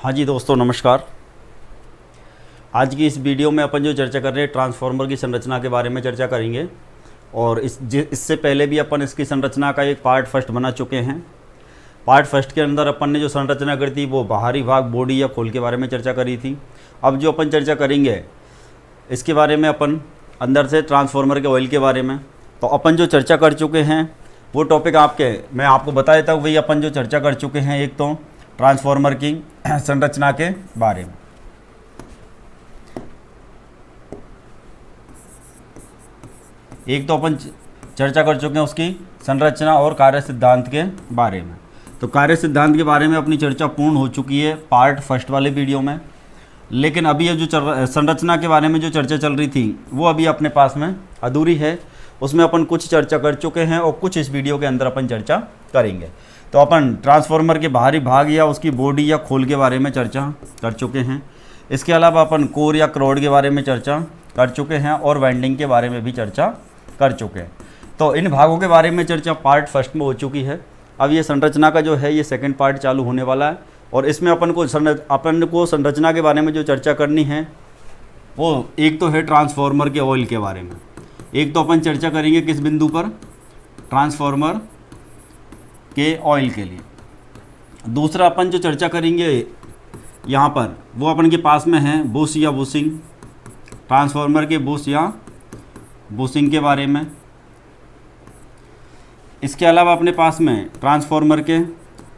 हाँ जी दोस्तों, नमस्कार। आज की इस वीडियो में अपन जो चर्चा कर रहे हैं ट्रांसफार्मर की संरचना के बारे में चर्चा करेंगे। और इससे पहले भी अपन इसकी संरचना का एक पार्ट फर्स्ट बना चुके हैं। पार्ट फर्स्ट के अंदर अपन ने जो संरचना करी थी वो बाहरी भाग, बॉडी या खोल के बारे में चर्चा करी थी। अब जो अपन चर्चा करेंगे इसके बारे में अपन अंदर से ट्रांसफार्मर के ऑयल के बारे में। तो अपन जो चर्चा कर चुके हैं वो टॉपिक मैं आपको बता देता हूँ। वही अपन जो चर्चा कर चुके हैं, एक तो ट्रांसफार्मर की संरचना के बारे में, एक तो अपन चर्चा कर चुके हैं उसकी संरचना और कार्य सिद्धांत के बारे में। तो कार्य सिद्धांत के बारे में अपनी चर्चा पूर्ण हो चुकी है पार्ट फर्स्ट वाले वीडियो में। लेकिन अभी ये जो संरचना के बारे में जो चर्चा चल रही थी वो अभी अपने पास में अधूरी है। उसमें अपन कुछ चर्चा कर चुके हैं और कुछ इस वीडियो के अंदर अपन चर्चा करेंगे। तो अपन ट्रांसफार्मर के बाहरी भाग या उसकी बॉडी या खोल के बारे में चर्चा कर चुके हैं। इसके अलावा अपन कोर या क्रोड के बारे में चर्चा कर चुके हैं और वाइंडिंग के बारे में भी चर्चा कर चुके हैं। तो इन भागों के बारे में चर्चा पार्ट फर्स्ट में हो चुकी है। अब ये संरचना का जो है ये सेकंड पार्ट चालू होने वाला है। और इसमें अपन को संरचना के बारे में जो चर्चा करनी है वो एक तो है ट्रांसफार्मर के ऑयल के बारे में। एक तो अपन चर्चा करेंगे किस बिंदु पर, ट्रांसफार्मर के ऑयल के लिए। दूसरा अपन जो चर्चा करेंगे यहाँ पर वो अपन के पास में है बुश या बुशिंग, ट्रांसफार्मर के बुश या बुशिंग के बारे में। इसके अलावा अपने पास में ट्रांसफार्मर के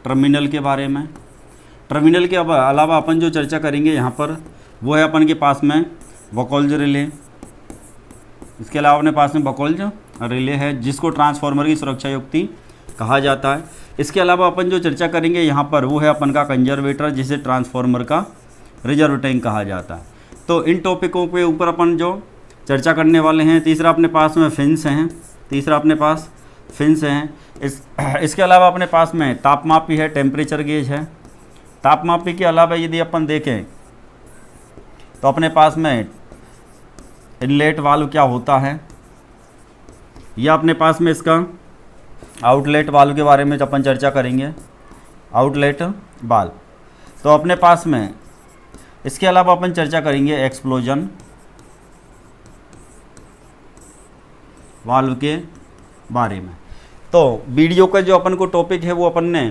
टर्मिनल के बारे में। टर्मिनल के अलावा अपन जो चर्चा करेंगे यहाँ पर वो है अपन के पास में बकौल्ज रिले। इसके अलावा अपने पास में बकौल्ज रिले है जिसको ट्रांसफार्मर की सुरक्षा युक्ति कहा जाता है। इसके अलावा अपन जो चर्चा करेंगे यहाँ पर वो है अपन का कंजर्वेटर, जिसे ट्रांसफार्मर का रिजर्व टैंक कहा जाता है। तो इन टॉपिकों के ऊपर अपन जो चर्चा करने वाले हैं। तीसरा अपने पास में फिन्स हैं। इसके अलावा अपने पास में तापमापी है, टेम्परेचर गेज है। तापमापी के अलावा यदि अपन देखें तो अपने पास में इनलेट वाल्व क्या होता है, या अपने पास में इसका आउटलेट वाल्व के बारे में अपन चर्चा करेंगे, आउटलेट वाल्व। तो अपने पास में इसके अलावा अपन चर्चा करेंगे एक्सप्लोजन वाल्व के बारे में। तो वीडियो का जो अपन को टॉपिक है वो अपन ने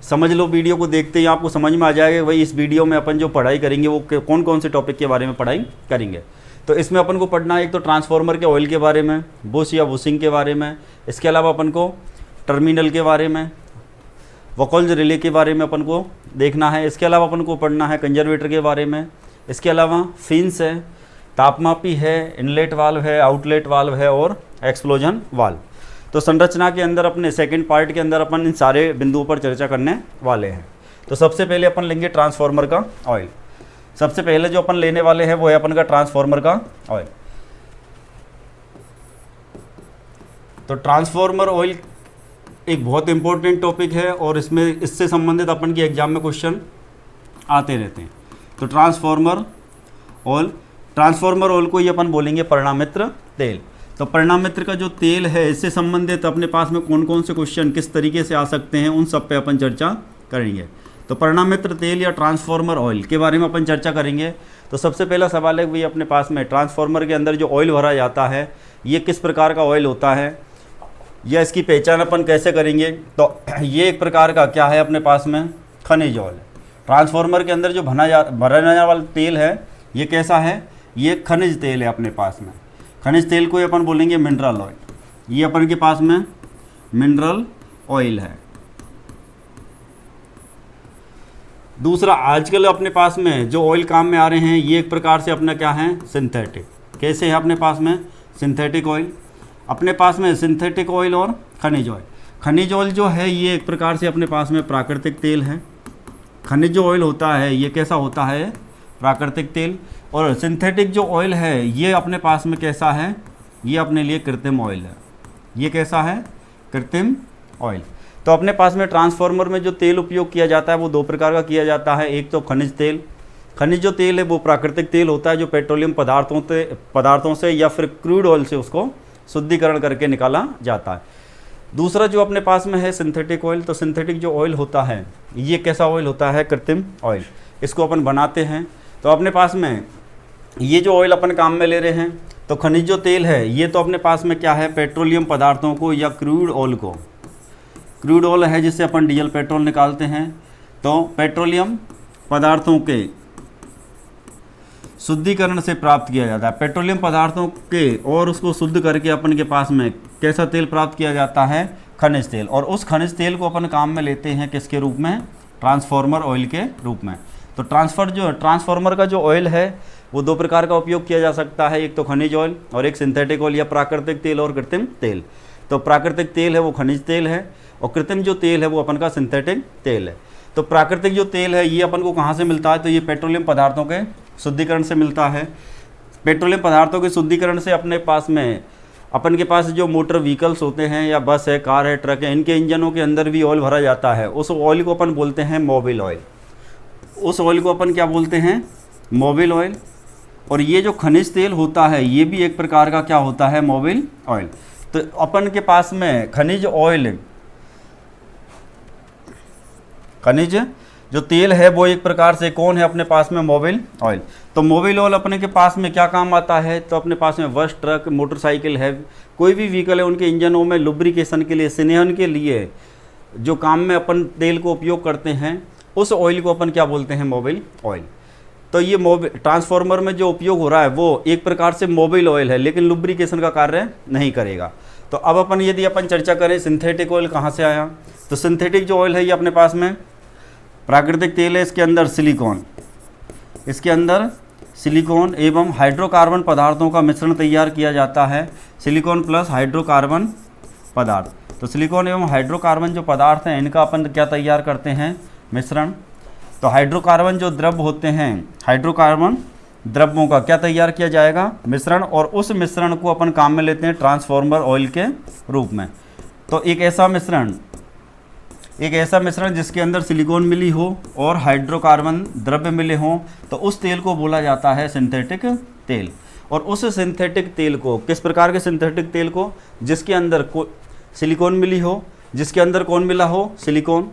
समझ लो, वीडियो को देखते ही आपको समझ में आ जाएगा वही इस वीडियो में अपन जो पढ़ाई करेंगे वो कौन कौन से टॉपिक के बारे में पढ़ाई करेंगे। तो इसमें अपन को पढ़ना है एक तो ट्रांसफार्मर के ऑयल के बारे में, बुश या बुशिंग के बारे में। इसके अलावा अपन को टर्मिनल के बारे में, वकौल्ज रिले के बारे में अपन को देखना है। इसके अलावा अपन को पढ़ना है कंजर्वेटर के बारे में। इसके अलावा फिन्स है, तापमापी है, इनलेट वाल्व है, आउटलेट वाल्व है और एक्सप्लोजन वाल्व। तो संरचना के अंदर अपने सेकंड पार्ट के अंदर अपन इन सारे बिंदुओं पर चर्चा करने वाले हैं। तो सबसे पहले अपन लेंगे ट्रांसफार्मर का ऑयल। सबसे पहले जो अपन लेने वाले हैं वो है अपन का ट्रांसफार्मर का ऑयल। तो ट्रांसफार्मर ऑयल एक बहुत इंपॉर्टेंट टॉपिक है और इससे संबंधित अपन के एग्जाम में क्वेश्चन आते रहते हैं। तो ट्रांसफार्मर ऑयल को ही अपन बोलेंगे परिणामित्र तेल। तो परिणामित्र का जो तेल है इससे संबंधित अपने पास में कौन कौन से क्वेश्चन किस तरीके से आ सकते हैं उन सब पे अपन चर्चा करेंगे। तो परिणामित्र तेल या ट्रांसफार्मर ऑयल के बारे में अपन चर्चा करेंगे। तो सबसे पहला सवाल है भाई अपने पास में ट्रांसफार्मर के अंदर जो ऑयल भरा जाता है ये किस प्रकार का ऑयल होता है या इसकी पहचान अपन कैसे करेंगे। तो ये एक प्रकार का क्या है अपने पास में खनिज ऑयल। ट्रांसफार्मर के अंदर जो भरा जाने वाला तेल है ये कैसा है, ये खनिज तेल है अपने पास में। खनिज तेल को अपन बोलेंगे मिनरल ऑयल। ये अपन के पास में मिनरल ऑयल है। दूसरा आजकल अपने पास में जो ऑयल काम में आ रहे हैं ये एक प्रकार से अपना क्या है, सिंथेटिक। कैसे है अपने पास में सिंथेटिक ऑयल। अपने पास में सिंथेटिक ऑयल और खनिज ऑयल। खनिज ऑयल जो है ये एक प्रकार से अपने पास में प्राकृतिक तेल है। खनिज जो ऑयल होता है ये कैसा होता है, प्राकृतिक तेल। और सिंथेटिक जो ऑयल है ये अपने पास में कैसा है, ये अपने लिए कृत्रिम ऑयल है। ये कैसा है, कृत्रिम ऑयल। तो अपने पास में ट्रांसफार्मर में जो तेल उपयोग किया जाता है वो दो प्रकार का किया जाता है। एक तो खनिज तेल। खनिज जो तेल है वो प्राकृतिक तेल होता है जो पेट्रोलियम पदार्थों से या फिर क्रूड ऑयल से उसको शुद्धिकरण करके निकाला जाता है। दूसरा जो अपने पास में है सिंथेटिक ऑयल। तो सिंथेटिक जो ऑयल होता है ये कैसा ऑयल होता है? कृत्रिम ऑयल। इसको अपन बनाते हैं। तो अपने पास में ये जो ऑयल अपन काम में ले रहे हैं, तो खनिज जो तेल है ये तो अपने पास में क्या है? पेट्रोलियम पदार्थों को या क्रूड ऑयल को, क्रूड ऑयल है जिससे अपन डीजल पेट्रोल निकालते हैं। तो पेट्रोलियम पदार्थों के शुद्धिकरण से प्राप्त किया जाता है। पेट्रोलियम पदार्थों के और उसको शुद्ध करके अपन के पास में कैसा तेल प्राप्त किया जाता है? खनिज तेल। और उस खनिज तेल को अपन काम में लेते हैं किसके रूप में? ट्रांसफॉर्मर ऑयल के रूप में। तो ट्रांसफॉर्मर का जो ऑयल है वो दो प्रकार का उपयोग किया जा सकता है, एक तो खनिज ऑयल और एक सिंथेटिक ऑयल या प्राकृतिक तेल और कृत्रिम तेल। तो प्राकृतिक तेल है वो खनिज तेल है और कृत्रिम जो तेल है वो अपन का सिंथेटिक तेल है। तो प्राकृतिक जो तेल है ये अपन को कहाँ से मिलता है? तो ये पेट्रोलियम पदार्थों के शुद्धिकरण से मिलता है। पेट्रोलियम पदार्थों के शुद्धिकरण से अपने पास में अपन के पास जो मोटर व्हीकल्स होते हैं या बस है, कार है, ट्रक है, इनके इंजनों के अंदर भी ऑयल भरा जाता है। उस ऑयल को अपन बोलते हैं मोबिल ऑयल। उस ऑयल को अपन क्या बोलते हैं? Mobil oil. और ये जो खनिज तेल होता है ये भी एक प्रकार का क्या होता है? Mobil oil. तो अपन के पास में खनिज ऑयल, खनिज जो तेल है वो एक प्रकार से कौन है अपने पास में? Mobil oil. तो मोबिल ऑयल अपने के पास में क्या काम आता है? तो अपने पास में बस, ट्रक, मोटरसाइकिल है, कोई भी व्हीकल है, उनके इंजनों में लुब्रिकेशन के लिए, स्नेहन के लिए जो काम में अपन तेल को उपयोग करते हैं उस ऑयल को अपन क्या बोलते हैं? Mobil oil. तो ये ट्रांसफॉर्मर में जो उपयोग हो रहा है वो एक प्रकार से मोबिल ऑयल है, लेकिन लुब्रिकेशन का कार्य नहीं करेगा। तो अब अपन यदि अपन चर्चा करें सिंथेटिक ऑयल कहाँ से आया, तो सिंथेटिक जो ऑयल है ये अपने पास में प्राकृतिक तेल है, इसके अंदर सिलिकॉन, इसके अंदर सिलिकॉन एवं हाइड्रोकार्बन पदार्थों का मिश्रण तैयार किया जाता है। सिलिकॉन प्लस हाइड्रोकार्बन पदार्थ। तो सिलिकॉन एवं हाइड्रोकार्बन जो पदार्थ हैं इनका अपन क्या तैयार करते हैं? मिश्रण। तो हाइड्रोकार्बन जो द्रव्य होते हैं, हाइड्रोकार्बन द्रव्यों का क्या तैयार किया जाएगा? मिश्रण। और उस मिश्रण को अपन काम में लेते हैं ट्रांसफॉर्मर ऑयल के रूप में। तो एक ऐसा मिश्रण जिसके अंदर सिलिकॉन मिली हो और हाइड्रोकार्बन द्रव्य मिले हों, तो उस तेल को बोला जाता है सिंथेटिक तेल। और उस सिंथेटिक तेल को, किस प्रकार के सिंथेटिक तेल को? जिसके अंदर सिलिकॉन मिली हो, जिसके अंदर कौन मिला हो? सिलिकॉन।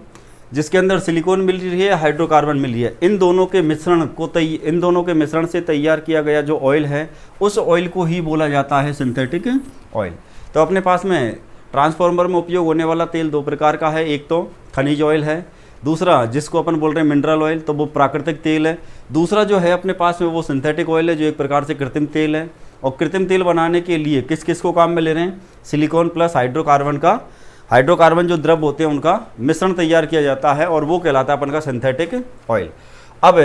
जिसके अंदर सिलिकॉन मिल रही है, हाइड्रोकार्बन मिल रही है, इन दोनों के मिश्रण से तैयार किया गया जो ऑयल है उस ऑयल को ही बोला जाता है सिंथेटिक ऑयल। तो अपने पास में ट्रांसफॉर्मर में उपयोग होने वाला तेल दो प्रकार का है, एक तो खनिज ऑयल है, दूसरा जिसको अपन बोल रहे हैं मिनरल ऑयल, तो वो प्राकृतिक तेल है। दूसरा जो है अपने पास में वो सिंथेटिक ऑयल है जो एक प्रकार से कृत्रिम तेल है। और कृत्रिम तेल बनाने के लिए किस किस को काम में ले रहे हैं? सिलिकॉन प्लस हाइड्रोकार्बन जो द्रव्य होते हैं उनका मिश्रण तैयार किया जाता है और वो कहलाता है अपन का सिंथेटिक ऑयल। अब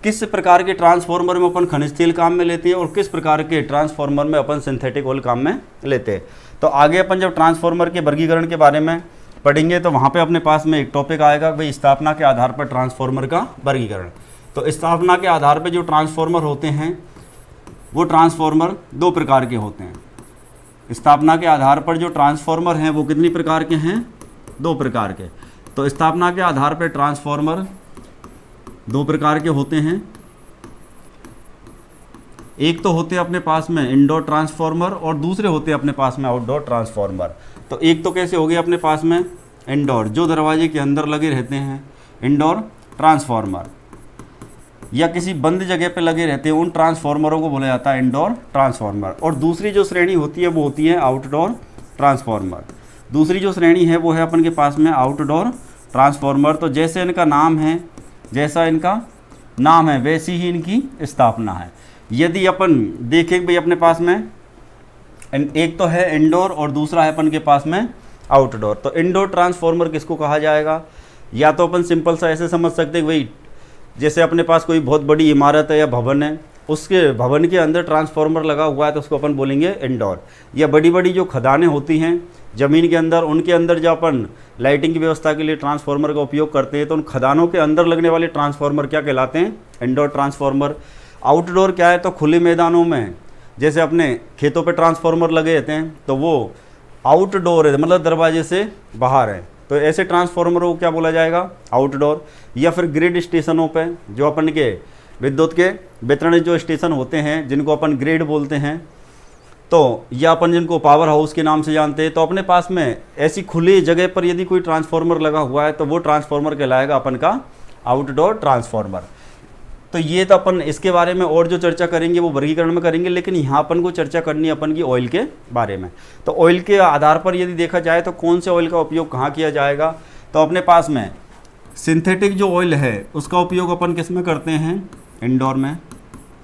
किस प्रकार के ट्रांसफॉर्मर में अपन खनिज तेल काम में लेते हैं और किस प्रकार के ट्रांसफॉर्मर में अपन सिंथेटिक ऑयल काम में लेते हैं। तो आगे अपन जब ट्रांसफॉर्मर के वर्गीकरण के बारे में पढ़ेंगे तो वहाँ पे अपने पास में एक टॉपिक आएगा भाई स्थापना के आधार पर ट्रांसफॉर्मर का वर्गीकरण। तो स्थापना के आधार पर जो ट्रांसफॉर्मर होते हैं वो ट्रांसफॉर्मर दो प्रकार के होते हैं। स्थापना के आधार पर जो ट्रांसफॉर्मर हैं वो कितनी प्रकार के हैं? दो प्रकार के। तो स्थापना के आधार पर ट्रांसफॉर्मर दो प्रकार के होते हैं। एक तो होते हैं अपने पास में इंडोर ट्रांसफॉर्मर और दूसरे होते हैं अपने पास में आउटडोर ट्रांसफॉर्मर। तो एक तो कैसे हो गया अपने पास में इंडोर, जो दरवाजे के अंदर लगे रहते हैं, इंडोर ट्रांसफॉर्मर, या किसी बंद जगह पे लगे रहते हैं, उन ट्रांसफॉर्मरों को बोला जाता है इंडोर ट्रांसफॉर्मर। और दूसरी जो श्रेणी होती है वो होती है आउटडोर ट्रांसफॉर्मर। दूसरी जो श्रेणी है वो है अपन के पास में आउटडोर ट्रांसफॉर्मर। तो जैसे इनका नाम है, जैसा इनका नाम है वैसी ही इनकी स्थापना है। यदि अपन देखें भाई अपने पास में एक तो है इंडोर और दूसरा है अपन के पास में आउटडोर। तो इंडोर ट्रांसफॉर्मर किसको कहा जाएगा? या तो अपन सिंपल सा ऐसे समझ सकते हैं भाई जैसे अपने पास कोई बहुत बड़ी इमारत है या भवन है, उसके भवन के अंदर ट्रांसफॉर्मर लगा हुआ है तो उसको अपन बोलेंगे इंडोर। या बड़ी बड़ी जो खदानें होती हैं ज़मीन के अंदर, उनके अंदर जो अपन लाइटिंग की व्यवस्था के लिए ट्रांसफॉर्मर का उपयोग करते हैं तो उन खदानों के अंदर लगने वाले ट्रांसफॉर्मर क्या कहलाते हैं? Indoor transformer. आउटडोर क्या है? तो खुले मैदानों में जैसे अपने खेतों पे ट्रांसफॉर्मर लगे रहते हैं तो वो आउटडोर है, मतलब दरवाजे से बाहर है। तो ऐसे ट्रांसफॉर्मरों को क्या बोला जाएगा? आउटडोर। या फिर ग्रिड स्टेशनों पे जो अपन के विद्युत के वितरण जो स्टेशन होते हैं जिनको अपन ग्रिड बोलते हैं, तो या अपन जिनको पावर हाउस के नाम से जानते हैं, तो अपने पास में ऐसी खुली जगह पर यदि कोई ट्रांसफार्मर लगा हुआ है तो वो ट्रांसफार्मर कहलाएगा अपन का आउटडोर ट्रांसफार्मर। तो ये तो अपन इसके बारे में और जो चर्चा करेंगे वो वर्गीकरण में करेंगे, लेकिन यहाँ अपन को चर्चा करनी है अपन की ऑयल के बारे में। तो ऑयल के आधार पर यदि देखा जाए तो कौन से ऑयल का उपयोग कहाँ किया जाएगा, तो अपने पास में सिंथेटिक जो ऑयल है उसका उपयोग अपन किस में करते हैं, इंडोर में।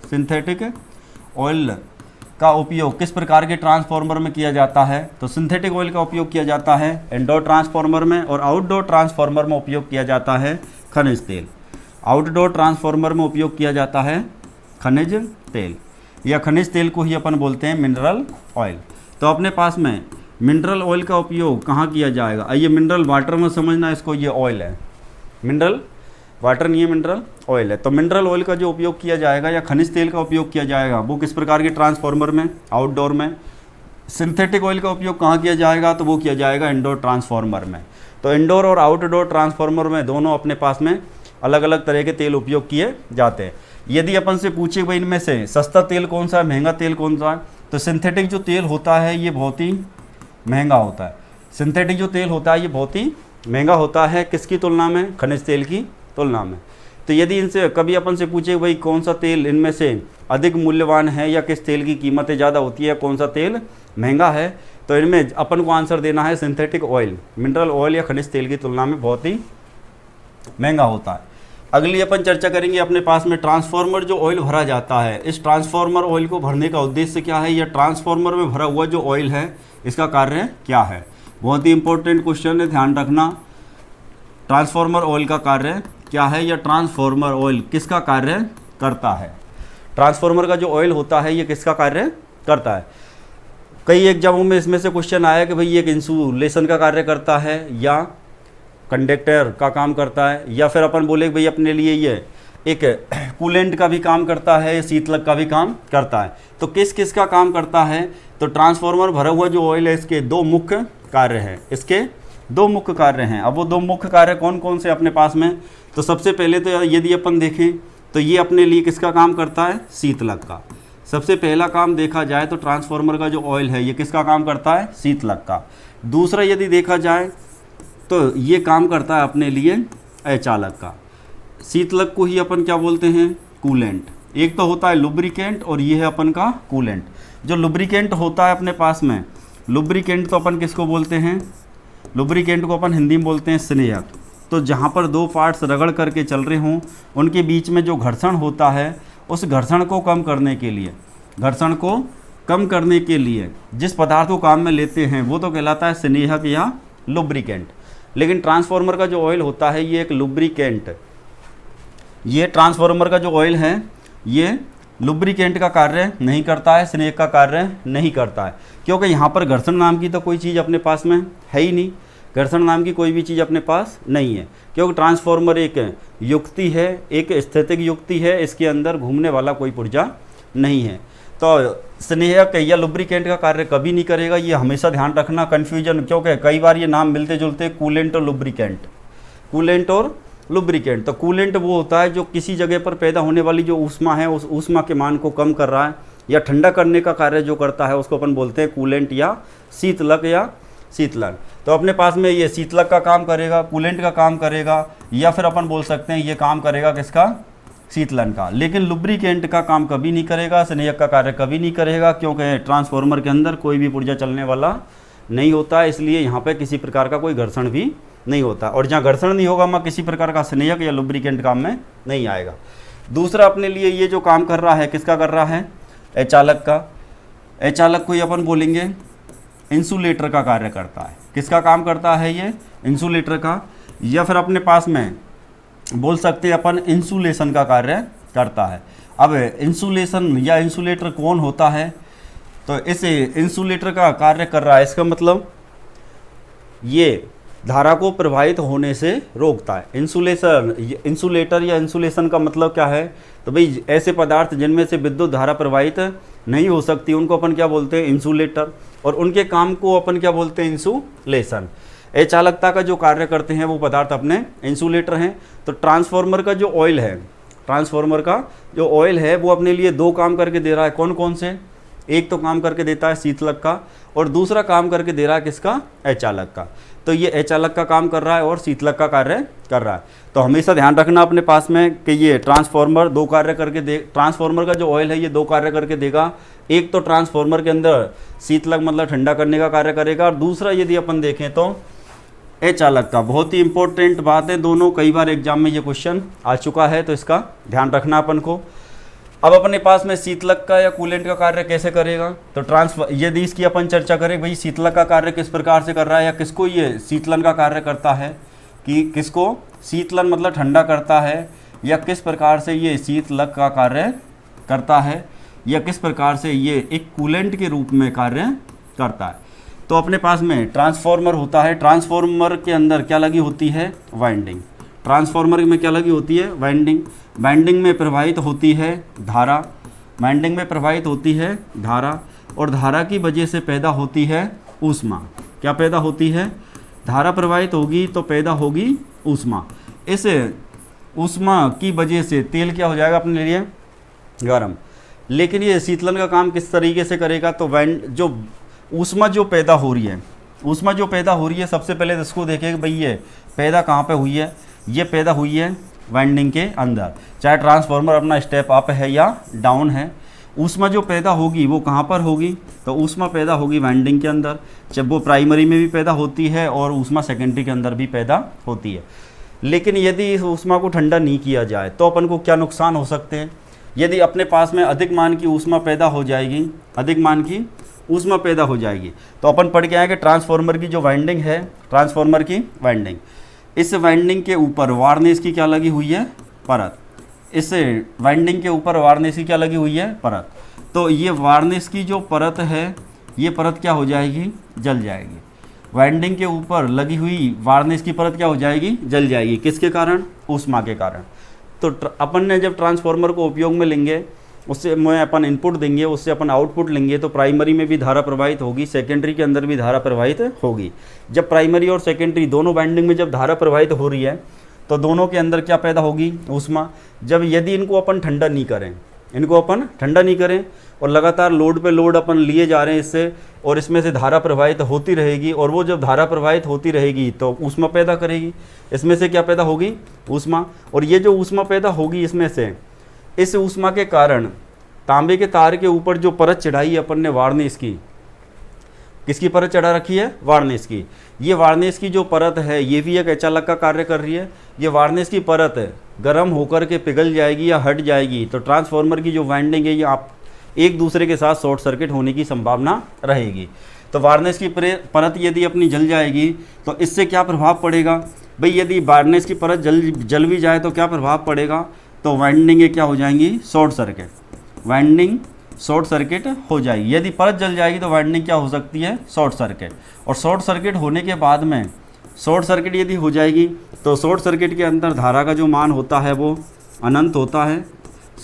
सिंथेटिक ऑयल का उपयोग किस प्रकार के ट्रांसफार्मर में किया जाता है, तो सिंथेटिक ऑयल का उपयोग किया जाता है इंडोर ट्रांसफार्मर में, और आउटडोर ट्रांसफार्मर में उपयोग किया जाता है खनिज तेल। आउटडोर ट्रांसफार्मर में उपयोग किया जाता है खनिज तेल, या खनिज तेल को ही अपन बोलते हैं मिनरल ऑयल। तो अपने पास में मिनरल ऑयल का उपयोग कहाँ किया जाएगा, ये मिनरल वाटर में समझना इसको, ये ऑयल है, मिनरल वाटर नहीं है, मिनरल ऑयल है। तो मिनरल ऑयल का जो उपयोग किया जाएगा या खनिज तेल का उपयोग किया जाएगा वो किस प्रकार के ट्रांसफार्मर में, आउटडोर में। सिंथेटिक ऑयल का उपयोग कहाँ किया जाएगा, तो वो किया जाएगा इंडोर ट्रांसफार्मर में। तो इंडोर और आउटडोर ट्रांसफार्मर में दोनों अपने पास में अलग अलग तरह के तेल उपयोग किए जाते हैं। यदि अपन से पूछे भाई इनमें से सस्ता तेल कौन सा है, महंगा तेल कौन सा है, तो सिंथेटिक जो तेल होता है ये बहुत ही महंगा होता है। सिंथेटिक जो तेल होता है ये बहुत ही महंगा होता है, किसकी तुलना में, खनिज तेल की तुलना में। तो यदि इनसे कभी अपन से पूछे भाई कौन सा तेल इनमें से अधिक मूल्यवान है, या किस तेल की कीमतें ज़्यादा होती है, कौन सा तेल महंगा है, तो इनमें अपन को आंसर देना है सिंथेटिक ऑयल मिनरल ऑयल या खनिज तेल की तुलना में बहुत ही महंगा होता है। अगली अपन चर्चा करेंगे अपने पास में ट्रांसफार्मर जो ऑयल भरा जाता है, इस ट्रांसफार्मर ऑयल को भरने का उद्देश्य क्या है, या ट्रांसफार्मर में भरा हुआ जो ऑयल है इसका कार्य क्या है। बहुत ही इंपॉर्टेंट क्वेश्चन है, ध्यान रखना। ट्रांसफार्मर ऑयल का कार्य क्या है, या ट्रांसफार्मर ऑयल किसका कार्य करता है। ट्रांसफार्मर का जो ऑयल होता है ये किसका कार्य करता है। कई एग्जामों में इसमें से क्वेश्चन आया कि भाई ये एक इंसुलेशन का कार्य करता है, या कंडक्टर का काम करता है, या फिर अपन बोले भाई अपने लिए ये एक कूलेंट का भी काम करता है, शीतलक का भी काम करता है। तो किस किस का काम करता है, तो ट्रांसफार्मर भरा हुआ जो ऑयल है इसके दो मुख्य कार्य हैं, इसके दो मुख्य कार्य हैं। अब वो दो मुख्य कार्य कौन कौन से अपने पास में, तो सबसे पहले तो यदि अपन देखें तो ये अपने लिए किसका काम करता है, शीतलक का। सबसे पहला काम देखा जाए तो ट्रांसफार्मर का जो ऑयल है ये किसका काम करता है, शीतलक का। दूसरा यदि देखा जाए तो ये काम करता है अपने लिए अचालक का। शीतलक को ही अपन क्या बोलते हैं, कूलेंट। एक तो होता है लुब्रिकेंट और ये है अपन का कूलेंट। जो लुब्रिकेंट होता है अपने पास में, लुब्रिकेंट तो अपन किसको बोलते हैं, लुब्रिकेंट को अपन हिंदी में बोलते हैं स्नेहक। तो जहाँ पर दो पार्ट्स रगड़ करके चल रहे हों उनके बीच में जो घर्षण होता है उस घर्षण को कम करने के लिए, घर्षण को कम करने के लिए जिस पदार्थ को काम में लेते हैं वो तो कहलाता है स्नेहक या लुब्रिकेंट। लेकिन ट्रांसफार्मर का जो ऑयल होता है ये एक लुब्रिकेंट, ये ट्रांसफार्मर का जो ऑयल है ये लुब्रिकेंट का कार्य नहीं करता है, स्नेहक का कार्य नहीं करता है, क्योंकि यहाँ पर घर्षण नाम की तो कोई चीज़ अपने पास में है ही नहीं। घर्षण नाम की कोई भी चीज़ अपने पास नहीं है, क्योंकि ट्रांसफार्मर एक युक्ति है, एक स्थितिक युक्ति है, इसके अंदर घूमने वाला कोई पुर्जा नहीं है। तो स्नेहक या लुब्रिकेंट का कार्य कभी नहीं करेगा, ये हमेशा ध्यान रखना, कन्फ्यूजन, क्योंकि कई बार ये नाम मिलते जुलते, कूलेंट और लुब्रिकेंट, कूलेंट और लुब्रिकेंट। तो कूलेंट वो होता है जो किसी जगह पर पैदा होने वाली जो ऊष्मा है उस ऊष्मा के मान को कम कर रहा है या ठंडा करने का कार्य जो करता है उसको अपन बोलते हैं कूलेंट या शीतलक या शीतलन। तो अपने पास में ये शीतलक का काम करेगा, कूलेंट का काम करेगा, या फिर अपन बोल सकते हैं ये काम करेगा किसका, शीतलन का। लेकिन लुब्रिकेंट का काम कभी नहीं करेगा, स्नेहक का कार्य कभी नहीं करेगा, क्योंकि ट्रांसफार्मर के अंदर कोई भी पुर्जा चलने वाला नहीं होता है, इसलिए यहाँ पे किसी प्रकार का कोई घर्षण भी नहीं होता। और जहाँ घर्षण नहीं होगा वहाँ किसी प्रकार का स्नेहक या लुब्रिकेंट काम में नहीं आएगा। दूसरा अपने लिए ये जो काम कर रहा है किसका कर रहा है, अचालक का। अचालक को ही अपन बोलेंगे इंसुलेटर का कार्य करता है। किसका काम करता है ये, इंसुलेटर का। या फिर अपने पास में बोल सकते हैं अपन इंसुलेशन का कार्य करता है। अब इंसुलेशन या इंसुलेटर कौन होता है, तो इस इंसुलेटर का कार्य कर रहा है, इसका मतलब ये धारा को प्रभावित होने से रोकता है। इंसुलेशन, इंसुलेटर या इंसुलेशन का मतलब क्या है, तो भाई ऐसे पदार्थ जिनमें से विद्युत धारा प्रवाहित नहीं हो सकती उनको अपन क्या बोलते हैं, इंसुलेटर, और उनके काम को अपन क्या बोलते हैं, इंसुलेशन। अचालकता का जो कार्य करते हैं वो पदार्थ अपने इंसुलेटर हैं। तो ट्रांसफार्मर का जो ऑयल है, ट्रांसफार्मर का जो ऑयल है वो अपने लिए दो काम करके दे रहा है। कौन कौन से, एक तो काम करके देता है शीतलक का और दूसरा काम करके दे रहा है किसका, अचालक का। तो ये अचालक का काम कर रहा है और शीतलक का कार्य कर रहा है। तो हमेशा ध्यान रखना अपने पास में कि ये ट्रांसफार्मर दो कार्य करके दे, ट्रांसफार्मर का जो ऑयल है ये दो कार्य करके देगा। एक तो ट्रांसफार्मर के अंदर शीतलक मतलब ठंडा करने का कार्य करेगा और दूसरा यदि अपन देखें तो अचालक का। बहुत ही इंपॉर्टेंट बात है दोनों, कई बार एग्जाम में ये क्वेश्चन आ चुका है तो इसका ध्यान रखना अपन को। अब अपने पास में शीतलक का या कूलेंट का कार्य कैसे करेगा, तो ट्रांसफर यदि इसकी अपन चर्चा करें भाई शीतलक का कार्य किस प्रकार से कर रहा है या किसको ये शीतलन का कार्य करता है, कि किसको शीतलन मतलब ठंडा करता है, या किस प्रकार से ये शीतलक का कार्य करता है, या किस प्रकार से ये एक कूलेंट के रूप में कार्य करता है। तो अपने पास में ट्रांसफार्मर होता है, ट्रांसफार्मर के अंदर क्या लगी होती है, वाइंडिंग। ट्रांसफार्मर में क्या लगी होती है, वाइंडिंग। वाइंडिंग में प्रवाहित होती है धारा, वाइंडिंग में प्रवाहित होती है धारा, और धारा की वजह से पैदा होती है ऊष्मा। क्या पैदा होती है, धारा प्रवाहित होगी तो पैदा होगी ऊष्मा। इस ऊष्मा की वजह से तेल क्या हो जाएगा अपने लिए, गर्म। लेकिन ये शीतलन का काम किस तरीके से करेगा, तो जो ऊष्मा जो पैदा हो रही है, ऊष्मा जो पैदा हो रही है, सबसे पहले इसको देखें कि भाई ये पैदा कहाँ पे हुई है, ये पैदा हुई है वाइंडिंग के अंदर। चाहे ट्रांसफार्मर अपना स्टेप अप है या डाउन है, ऊष्मा जो पैदा होगी वो कहाँ पर होगी, तो ऊष्मा पैदा होगी वाइंडिंग के अंदर। जब वो प्राइमरी में भी पैदा होती है और ऊष्मा सेकेंडरी के अंदर भी पैदा होती है। लेकिन यदि इस ऊष्मा को ठंडा नहीं किया जाए तो अपन को क्या नुकसान हो सकते हैं। यदि अपने पास में अधिक मान की ऊष्मा पैदा हो जाएगी, अधिक मान की ऊष्मा पैदा हो जाएगी, तो अपन पढ़ के आए कि ट्रांसफार्मर की जो वाइंडिंग है, ट्रांसफार्मर की वाइंडिंग, इस वाइंडिंग के ऊपर वार्निश की क्या लगी हुई है, परत। इस वाइंडिंग के ऊपर वार्निश की क्या लगी हुई है, परत। तो ये वार्निश की जो परत है, ये परत क्या हो जाएगी, जल जाएगी। वाइंडिंग के ऊपर लगी हुई वार्निश की परत क्या हो जाएगी, जल जाएगी। किसके कारण, ऊष्मा के कारण। तो अपन ने जब ट्रांसफार्मर को उपयोग में लेंगे, उससे में अपन इनपुट देंगे, उससे अपन आउटपुट लेंगे, तो प्राइमरी में भी धारा प्रवाहित होगी, सेकेंडरी के अंदर भी धारा प्रवाहित होगी। जब प्राइमरी और सेकेंडरी दोनों वाइंडिंग में जब धारा प्रवाहित हो रही है तो दोनों के अंदर क्या पैदा होगी, ऊष्मा। जब यदि इनको अपन ठंडा नहीं करें, इनको अपन ठंडा नहीं करें और लगातार लोड पे लोड अपन लिए जा रहे हैं इससे, और इसमें से धारा प्रवाहित होती रहेगी, और वो जब धारा प्रवाहित होती रहेगी तो ऊष्मा पैदा करेगी। इसमें से क्या पैदा होगी, ऊष्मा। और ये जो ऊष्मा पैदा होगी इसमें से, इस ऊष्मा के कारण तांबे के तार के ऊपर जो परत चढ़ाई है अपन ने वार्निश की, किसकी परत चढ़ा रखी है, वार्निश की। ये वार्निश की जो परत है ये भी एक अचालक का कार्य कर रही है। ये वार्निश की परत गर्म होकर के पिघल जाएगी या हट जाएगी तो ट्रांसफार्मर की जो वाइंडिंग है ये आप एक दूसरे के साथ शॉर्ट सर्किट होने की संभावना रहेगी। तो वार्निश की परत यदि अपनी जल जाएगी तो इससे क्या प्रभाव पड़ेगा भाई, यदि वार्निश की परत जल भी जाए तो क्या प्रभाव पड़ेगा, तो वाइंडिंग क्या हो जाएंगी, short circuit. Winding short circuit हो जाएगी। यदि परत जल जाएगी तो वाइंडिंग क्या हो सकती है, शॉर्ट सर्किट। और शॉर्ट सर्किट होने के बाद में, शॉर्ट सर्किट यदि हो जाएगी तो शॉर्ट सर्किट के अंदर धारा का जो मान होता है वो अनंत होता है।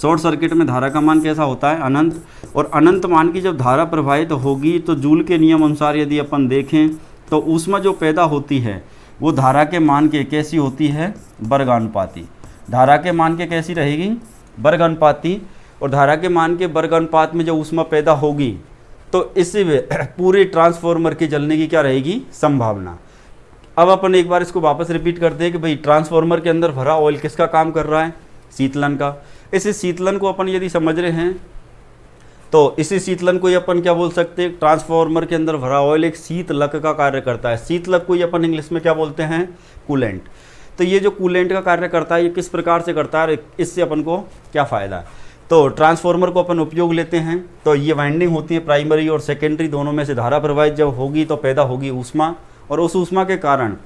शॉर्ट सर्किट में धारा का मान कैसा होता है, अनंत। और अनंत मान की जब धारा प्रवाहित होगी तो जूल के नियम अनुसार यदि अपन देखें तो ऊष्मा जो पैदा होती है वो धारा के मान के कैसी होती है, वर्गानुपाती। धारा के मान के कैसी रहेगी, वर्गानुपाती। और धारा के मान के वर्गानुपात में जब ऊष्मा पैदा होगी तो इससे पूरे ट्रांसफार्मर के जलने की क्या रहेगी, संभावना। अब अपन एक बार इसको वापस रिपीट करते हैं कि भाई ट्रांसफार्मर के अंदर भरा ऑयल किसका काम कर रहा है, शीतलन का। इस शीतलन को अपन यदि समझ रहे हैं तो इसी शीतलन को ही अपन क्या बोल सकते हैं, ट्रांसफार्मर के अंदर भरा ऑयल एक शीतलक का कार्य करता है। शीतलक को ही अपन इंग्लिश में क्या बोलते हैं, कूलेंट। तो ये जो कूलेंट का कार्य करता है ये किस प्रकार से करता है, इससे अपन को क्या फ़ायदा है। तो ट्रांसफार्मर को अपन उपयोग लेते हैं तो ये वाइंडिंग होती है, प्राइमरी और सेकेंडरी दोनों में से धारा प्रवाहित जब होगी तो पैदा होगी ऊष्मा, और उस ऊष्मा के कारण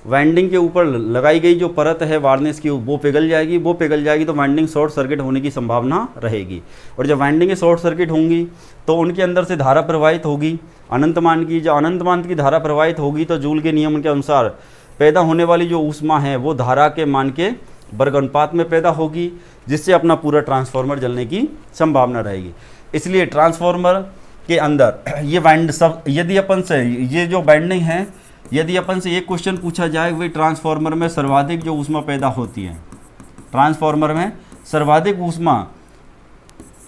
वाइंडिंग के ऊपर लगाई गई जो परत है वार्निश की वो पिघल जाएगी। वो पिघल जाएगी तो वाइंडिंग शॉर्ट सर्किट होने की संभावना रहेगी। और जब वाइंडिंग शॉर्ट सर्किट होंगी तो उनके अंदर से धारा प्रवाहित होगी अनंत मान की। जब अनंत मान की धारा प्रवाहित होगी तो जूल के नियम के अनुसार पैदा होने वाली जो ऊष्मा है वो धारा के मान के वर्गानुपात में पैदा होगी, जिससे अपना पूरा ट्रांसफार्मर जलने की संभावना रहेगी। इसलिए ट्रांसफार्मर के अंदर ये वाइंड सब, यदि अपन से ये जो वाइंडिंग है, यदि अपन से एक क्वेश्चन पूछा जाए भाई ट्रांसफार्मर में सर्वाधिक जो ऊष्मा पैदा होती है, ट्रांसफार्मर में सर्वाधिक ऊष्मा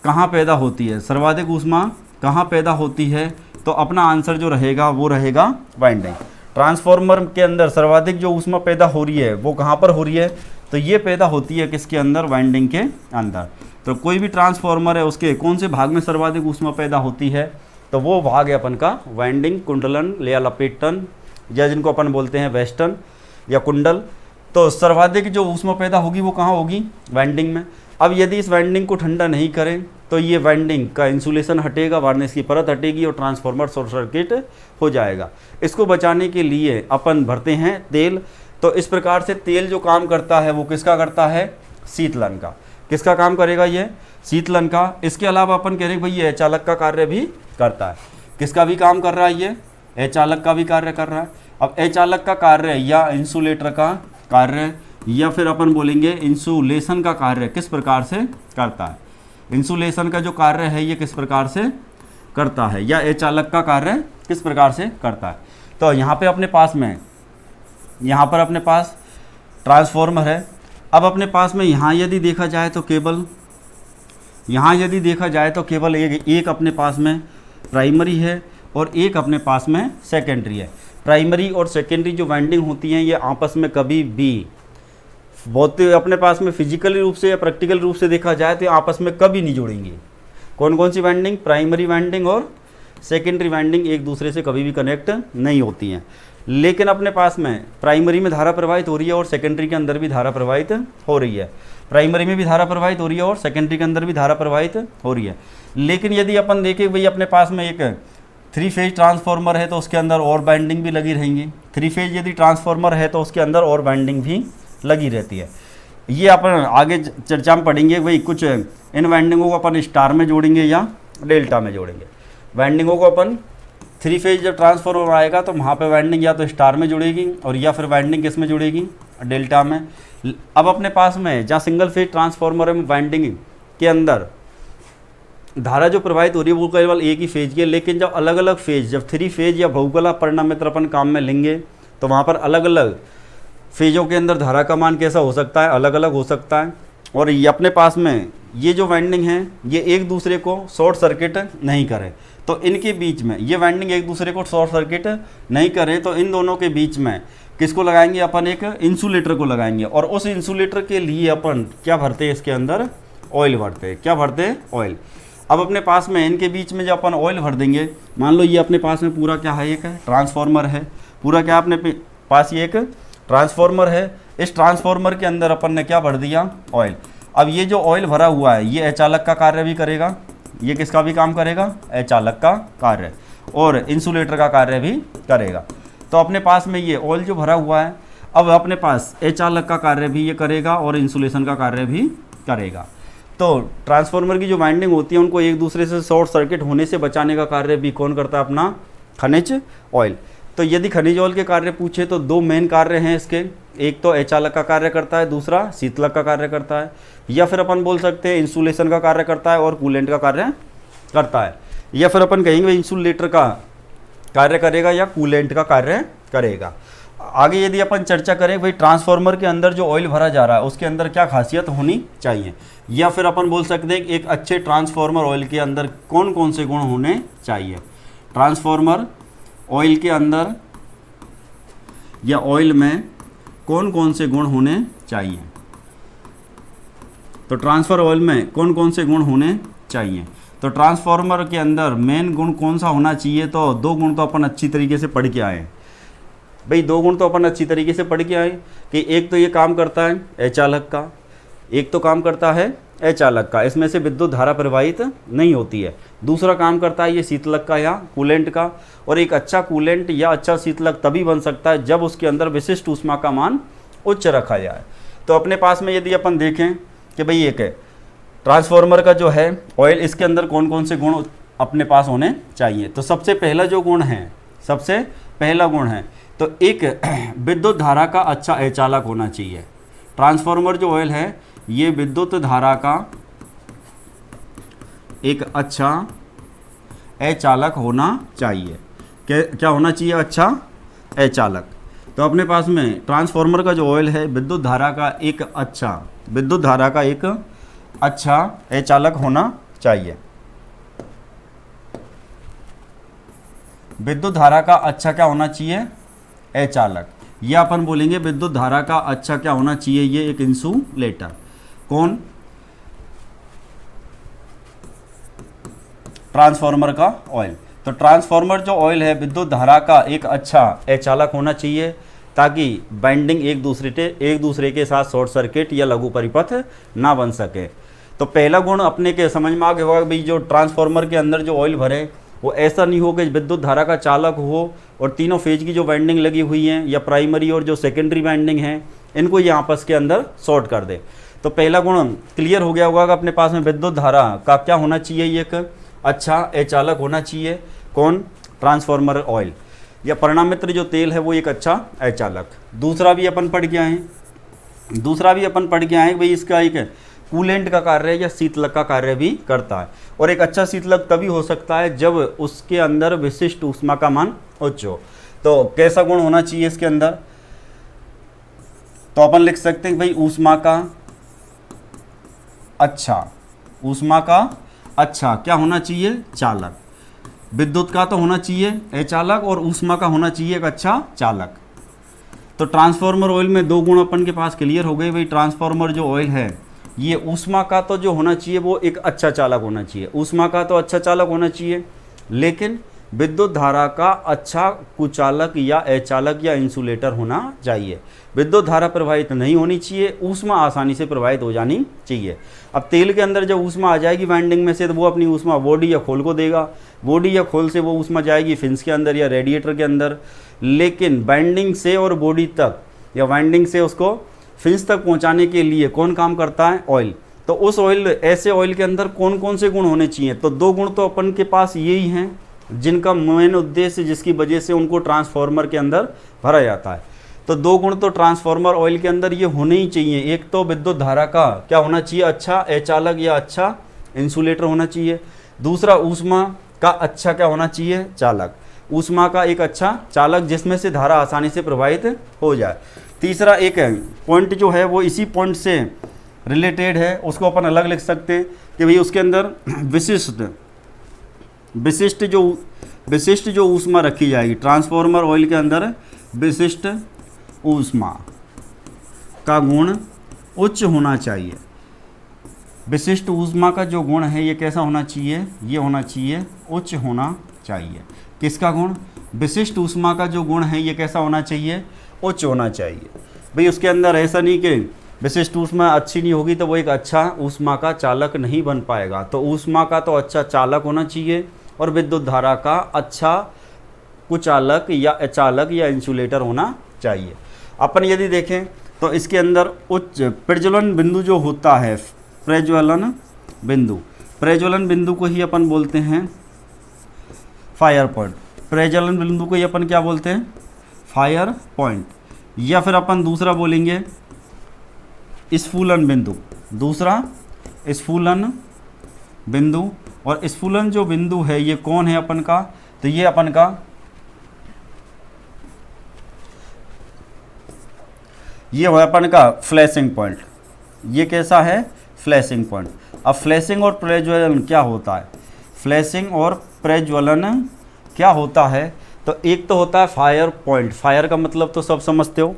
कहाँ पैदा होती है, सर्वाधिक ऊष्मा कहाँ पैदा होती है, तो अपना आंसर जो रहेगा वो रहेगा वाइंडिंग। ट्रांसफार्मर के अंदर सर्वाधिक जो ऊष्मा पैदा हो रही है वो कहाँ पर हो रही है, तो ये पैदा होती है किसके अंदर, वाइंडिंग के अंदर। तो कोई भी ट्रांसफार्मर है उसके कौन से भाग में सर्वाधिक ऊष्मा पैदा होती है, तो वो भाग है अपन का वाइंडिंग, कुंडलन या लपेटन, या जिनको अपन बोलते हैं वेस्टर्न या कुंडल। तो सर्वाधिक जो ऊष्मा पैदा होगी वो कहाँ होगी, वाइंडिंग में। अब यदि इस वाइंडिंग को ठंडा नहीं करें तो ये वाइंडिंग का इंसुलेशन हटेगा, वार्निश की परत हटेगी और ट्रांसफार्मर शॉर्ट सर्किट हो जाएगा। इसको बचाने के लिए अपन भरते हैं तेल। तो इस प्रकार से तेल जो काम करता है वो किसका करता है, शीतलन का। किसका काम करेगा, ये शीतलन का। इसके अलावा अपन कह रहे हैं भाई ये अचालक का कार्य भी करता है। किसका भी काम कर रहा है, ये अचालक का भी कार्य कर रहा है। अब अचालक का कार्य या इंसुलेटर का कार्य या फिर अपन बोलेंगे इंसुलेशन का कार्य किस प्रकार से करता है। इंसुलेशन का जो कार्य है ये किस प्रकार से करता है, या अचालक का कार्य किस प्रकार से करता है। तो यहाँ पे अपने पास में, यहाँ पर अपने पास ट्रांसफार्मर है। अब अपने पास में यहाँ यदि देखा जाए तो केवल, यहाँ यदि देखा जाए तो केवल एक अपने पास में प्राइमरी है और एक अपने पास में सेकेंडरी है। प्राइमरी और सेकेंडरी जो वाइंडिंग होती हैं ये आपस में कभी भी बहुत अपने पास में फिजिकली रूप से या प्रैक्टिकल रूप से देखा जाए तो आपस में कभी नहीं जुड़ेंगी। कौन कौन सी वाइंडिंग, प्राइमरी वाइंडिंग और सेकेंडरी वाइंडिंग एक दूसरे से कभी भी कनेक्ट नहीं होती हैं। लेकिन अपने पास में प्राइमरी में धारा प्रवाहित हो रही है और सेकेंडरी के अंदर भी धारा प्रवाहित हो रही है। प्राइमरी में भी धारा प्रवाहित हो रही है और सेकेंडरी के अंदर भी धारा प्रवाहित हो रही है। लेकिन यदि अपन देखें भाई अपने पास में एक 3 फेज ट्रांसफार्मर है तो उसके अंदर और वाइंडिंग भी लगी रहेंगी। 3 फेज यदि ट्रांसफार्मर है तो उसके अंदर और वाइंडिंग भी लगी रहती है। ये अपन आगे चर्चा में पढ़ेंगे भाई कुछ इन वाइंडिंगों को अपन स्टार में जोड़ेंगे या डेल्टा में जोड़ेंगे। वाइंडिंगों को अपन 3 फेज जब ट्रांसफार्मर आएगा तो वहाँ पे वाइंडिंग या तो स्टार में जुड़ेगी और या फिर वाइंडिंग किस में जुड़ेगी, डेल्टा में। अब अपने पास में जहाँ सिंगल फेज ट्रांसफार्मर में वाइंडिंग के अंदर धारा जो प्रवाहित हो रही है वो केवल एक ही फेज की है। लेकिन जब अलग अलग फेज, जब 3 फेज या बहुकला परिणामित्र अपन काम में लेंगे तो वहाँ पर अलग अलग फेजों के अंदर धारा का मान कैसा हो सकता है, अलग अलग हो सकता है। और ये अपने पास में ये जो वाइंडिंग है ये एक दूसरे को शॉर्ट सर्किट नहीं करे, तो इनके बीच में ये वाइंडिंग एक दूसरे को शॉर्ट सर्किट नहीं करे तो इन दोनों के बीच में किसको लगाएंगे, अपन एक इंसुलेटर को लगाएंगे। और उस इंसुलेटर के लिए अपन क्या भरते हैं, इसके अंदर ऑयल भरते हैं। क्या भरते हैं, ऑयल। अब अपने पास में इनके बीच में जब अपन ऑयल भर देंगे, मान लो ये अपने पास में पूरा क्या है, एक ट्रांसफार्मर है, पूरा क्या अपने पास ये एक ट्रांसफार्मर है। इस ट्रांसफार्मर के अंदर अपन ने क्या भर दिया, ऑयल। अब ये जो ऑयल भरा हुआ है ये अचालक का कार्य भी करेगा। ये किसका भी काम करेगा, अचालक का कार्य, और इंसुलेटर का कार्य भी करेगा। तो अपने पास में ये ऑयल जो भरा हुआ है अब अपने पास अचालक का कार्य भी ये करेगा और इंसुलेशन का कार्य भी करेगा। तो ट्रांसफार्मर की जो वाइंडिंग होती है उनको एक दूसरे से शॉर्ट सर्किट होने से बचाने का कार्य भी कौन करता है, अपना खनिज ऑयल। तो यदि खनिज ऑयल के कार्य पूछे तो 2 मेन कार्य हैं इसके, एक तो अचालक का कार्य करता है, दूसरा शीतलक का कार्य करता है, या फिर अपन बोल सकते हैं इंसुलेशन का कार्य करता है और कूलेंट का कार्य करता है, या फिर अपन कहेंगे इंसुलेटर का कार्य करेगा या कूलेंट का कार्य करेगा। आगे यदि अपन चर्चा करें भाई ट्रांसफार्मर के अंदर जो ऑयल भरा जा रहा है उसके अंदर क्या खासियत होनी चाहिए, या फिर अपन बोल सकते हैं एक अच्छे ट्रांसफार्मर ऑयल के अंदर कौन कौन से गुण होने चाहिए। ट्रांसफार्मर ऑयल के अंदर या ऑयल में कौन कौन से गुण होने चाहिए, तो ट्रांसफर ऑयल में कौन कौन से गुण होने चाहिए। तो ट्रांसफार्मर के अंदर मेन गुण कौन सा होना चाहिए, तो 2 गुण तो अपन अच्छी तरीके से पढ़ के आए भाई। 2 गुण तो अपन अच्छी तरीके से पढ़ के आए कि एक तो ये काम करता है अचालक का, एक तो काम करता है अचालक का, इसमें से विद्युत धारा प्रवाहित नहीं होती है। दूसरा काम करता है ये शीतलक का या कूलेंट का। और एक अच्छा कूलेंट या अच्छा शीतलक तभी बन सकता है जब उसके अंदर विशिष्ट ऊष्मा का मान उच्च रखा जाए। तो अपने पास में यदि अपन देखें कि भाई एक है ट्रांसफार्मर का जो है ऑयल, इसके अंदर कौन कौन से गुण अपने पास होने चाहिए। तो सबसे पहला जो गुण है, सबसे पहला गुण है तो एक विद्युत धारा का अच्छा अचालक होना चाहिए। ट्रांसफार्मर जो ऑयल है ये विद्युत धारा का एक अच्छा अचालक होना चाहिए। क्या होना चाहिए, अच्छा अचालक। तो अपने पास में ट्रांसफार्मर का जो ऑयल है विद्युत धारा का एक अच्छा अचालक होना चाहिए। विद्युत धारा का अच्छा क्या होना चाहिए, अचालक। या अपन बोलेंगे विद्युत धारा का अच्छा क्या होना चाहिए, ये एक इंसुलेटर। कौन, ट्रांसफार्मर का ऑयल। तो ट्रांसफार्मर जो ऑयल है विद्युत धारा का एक अच्छा अचालक होना चाहिए, ताकि बाइंडिंग एक दूसरे के साथ शॉर्ट सर्किट या लघु परिपथ ना बन सके। तो पहला गुण अपने के समझ में आ गया होगा भाई, जो ट्रांसफार्मर के अंदर जो ऑयल भरे वो ऐसा नहीं हो कि विद्युत धारा का चालक हो और तीनों फेज की जो वाइंडिंग लगी हुई हैं या प्राइमरी और जो सेकेंडरी वाइंडिंग है इनको ये आपस के अंदर शॉर्ट कर दे। तो पहला गुण क्लियर हो गया होगा कि अपने पास में विद्युत धारा का क्या होना चाहिए, ये एक अच्छा अचालक होना चाहिए। कौन, ट्रांसफार्मर ऑयल या परिणामित्र जो तेल है वो एक अच्छा अचालक। दूसरा भी अपन पढ़ के आए भाई, इसका एक कूलेंट का कार्य या शीतलक का कार्य भी करता है। और एक अच्छा शीतलक तभी हो सकता है जब उसके अंदर विशिष्ट ऊष्मा का मान उच्च हो। तो कैसा गुण होना चाहिए इसके अंदर, तो अपन लिख सकते हैं भाई ऊष्मा का अच्छा क्या होना चाहिए, चालक। विद्युत का तो होना चाहिए अचालक और ऊष्मा का होना चाहिए एक अच्छा चालक। तो ट्रांसफार्मर ऑयल में दो गुण अपन के पास क्लियर हो गए भाई। ट्रांसफार्मर जो ऑयल है ये ऊष्मा का तो जो होना चाहिए वो एक अच्छा चालक होना चाहिए, ऊष्मा का तो अच्छा चालक होना चाहिए, लेकिन विद्युत धारा का अच्छा कुचालक या अचालक या इंसुलेटर होना चाहिए। विद्युत धारा प्रवाहित नहीं होनी चाहिए, ऊष्मा आसानी से प्रवाहित हो जानी चाहिए। अब तेल के अंदर जब ऊष्मा आ जाएगी वाइंडिंग में से तो वो अपनी ऊष्मा बॉडी या खोल को देगा, बॉडी या खोल से वो ऊष्मा जाएगी फिन्स के अंदर या रेडिएटर के अंदर, लेकिन बाइंडिंग से और बॉडी तक या वाइंडिंग से उसको फिन्स तक पहुंचाने के लिए कौन काम करता है, ऑयल। तो उस ऑयल, ऐसे ऑयल के अंदर कौन कौन से गुण होने चाहिए, तो दो गुण तो अपन के पास यही हैं जिनका मेन उद्देश्य, जिसकी वजह से उनको ट्रांसफार्मर के अंदर भरा जाता है। तो दो गुण तो ट्रांसफार्मर ऑयल के अंदर ये होने ही चाहिए। एक तो विद्युत धारा का क्या होना चाहिए, अच्छा अचालक या अच्छा इंसुलेटर होना चाहिए। दूसरा ऊष्मा का अच्छा क्या होना चाहिए, चालक। ऊष्मा का एक अच्छा चालक जिसमें से धारा आसानी से प्रवाहित हो जाए। तीसरा एक पॉइंट जो है वो इसी पॉइंट से रिलेटेड है, उसको अपन अलग लिख सकते हैं कि भाई उसके अंदर विशिष्ट जो ऊष्मा रखी जाएगी ट्रांसफार्मर ऑयल के अंदर, विशिष्ट ऊष्मा का गुण उच्च होना चाहिए। विशिष्ट ऊष्मा का जो गुण है ये कैसा होना चाहिए, ये होना चाहिए उच्च होना चाहिए। किसका गुण, विशिष्ट ऊष्मा का जो गुण है ये कैसा होना चाहिए, उच्च होना चाहिए। भाई उसके अंदर ऐसा नहीं कि विशिष्ट ऊष्मा अच्छी नहीं होगी तो वो एक अच्छा ऊष्मा का चालक नहीं बन पाएगा। तो ऊष्मा का तो अच्छा चालक होना चाहिए और विद्युत धारा का अच्छा कुचालक या अचालक या इंसुलेटर होना चाहिए। अपन यदि देखें तो इसके अंदर उच्च प्रज्वलन बिंदु जो होता है, प्रज्वलन बिंदु को ही अपन बोलते हैं फायर पॉइंट। प्रज्वलन बिंदु को ही अपन क्या बोलते हैं, फायर पॉइंट। या फिर अपन दूसरा बोलेंगे स्फुलन बिंदु, दूसरा स्फुलन बिंदु। और स्फुलन जो बिंदु है ये कौन है अपन का, तो ये अपन का ये है अपन का फ्लैशिंग पॉइंट। ये कैसा है, फ्लैशिंग पॉइंट। अब फ्लैशिंग और प्रज्वलन क्या होता है, फ्लैशिंग और प्रज्वलन क्या होता है, तो एक तो होता है फायर पॉइंट। फायर का मतलब तो सब समझते हो,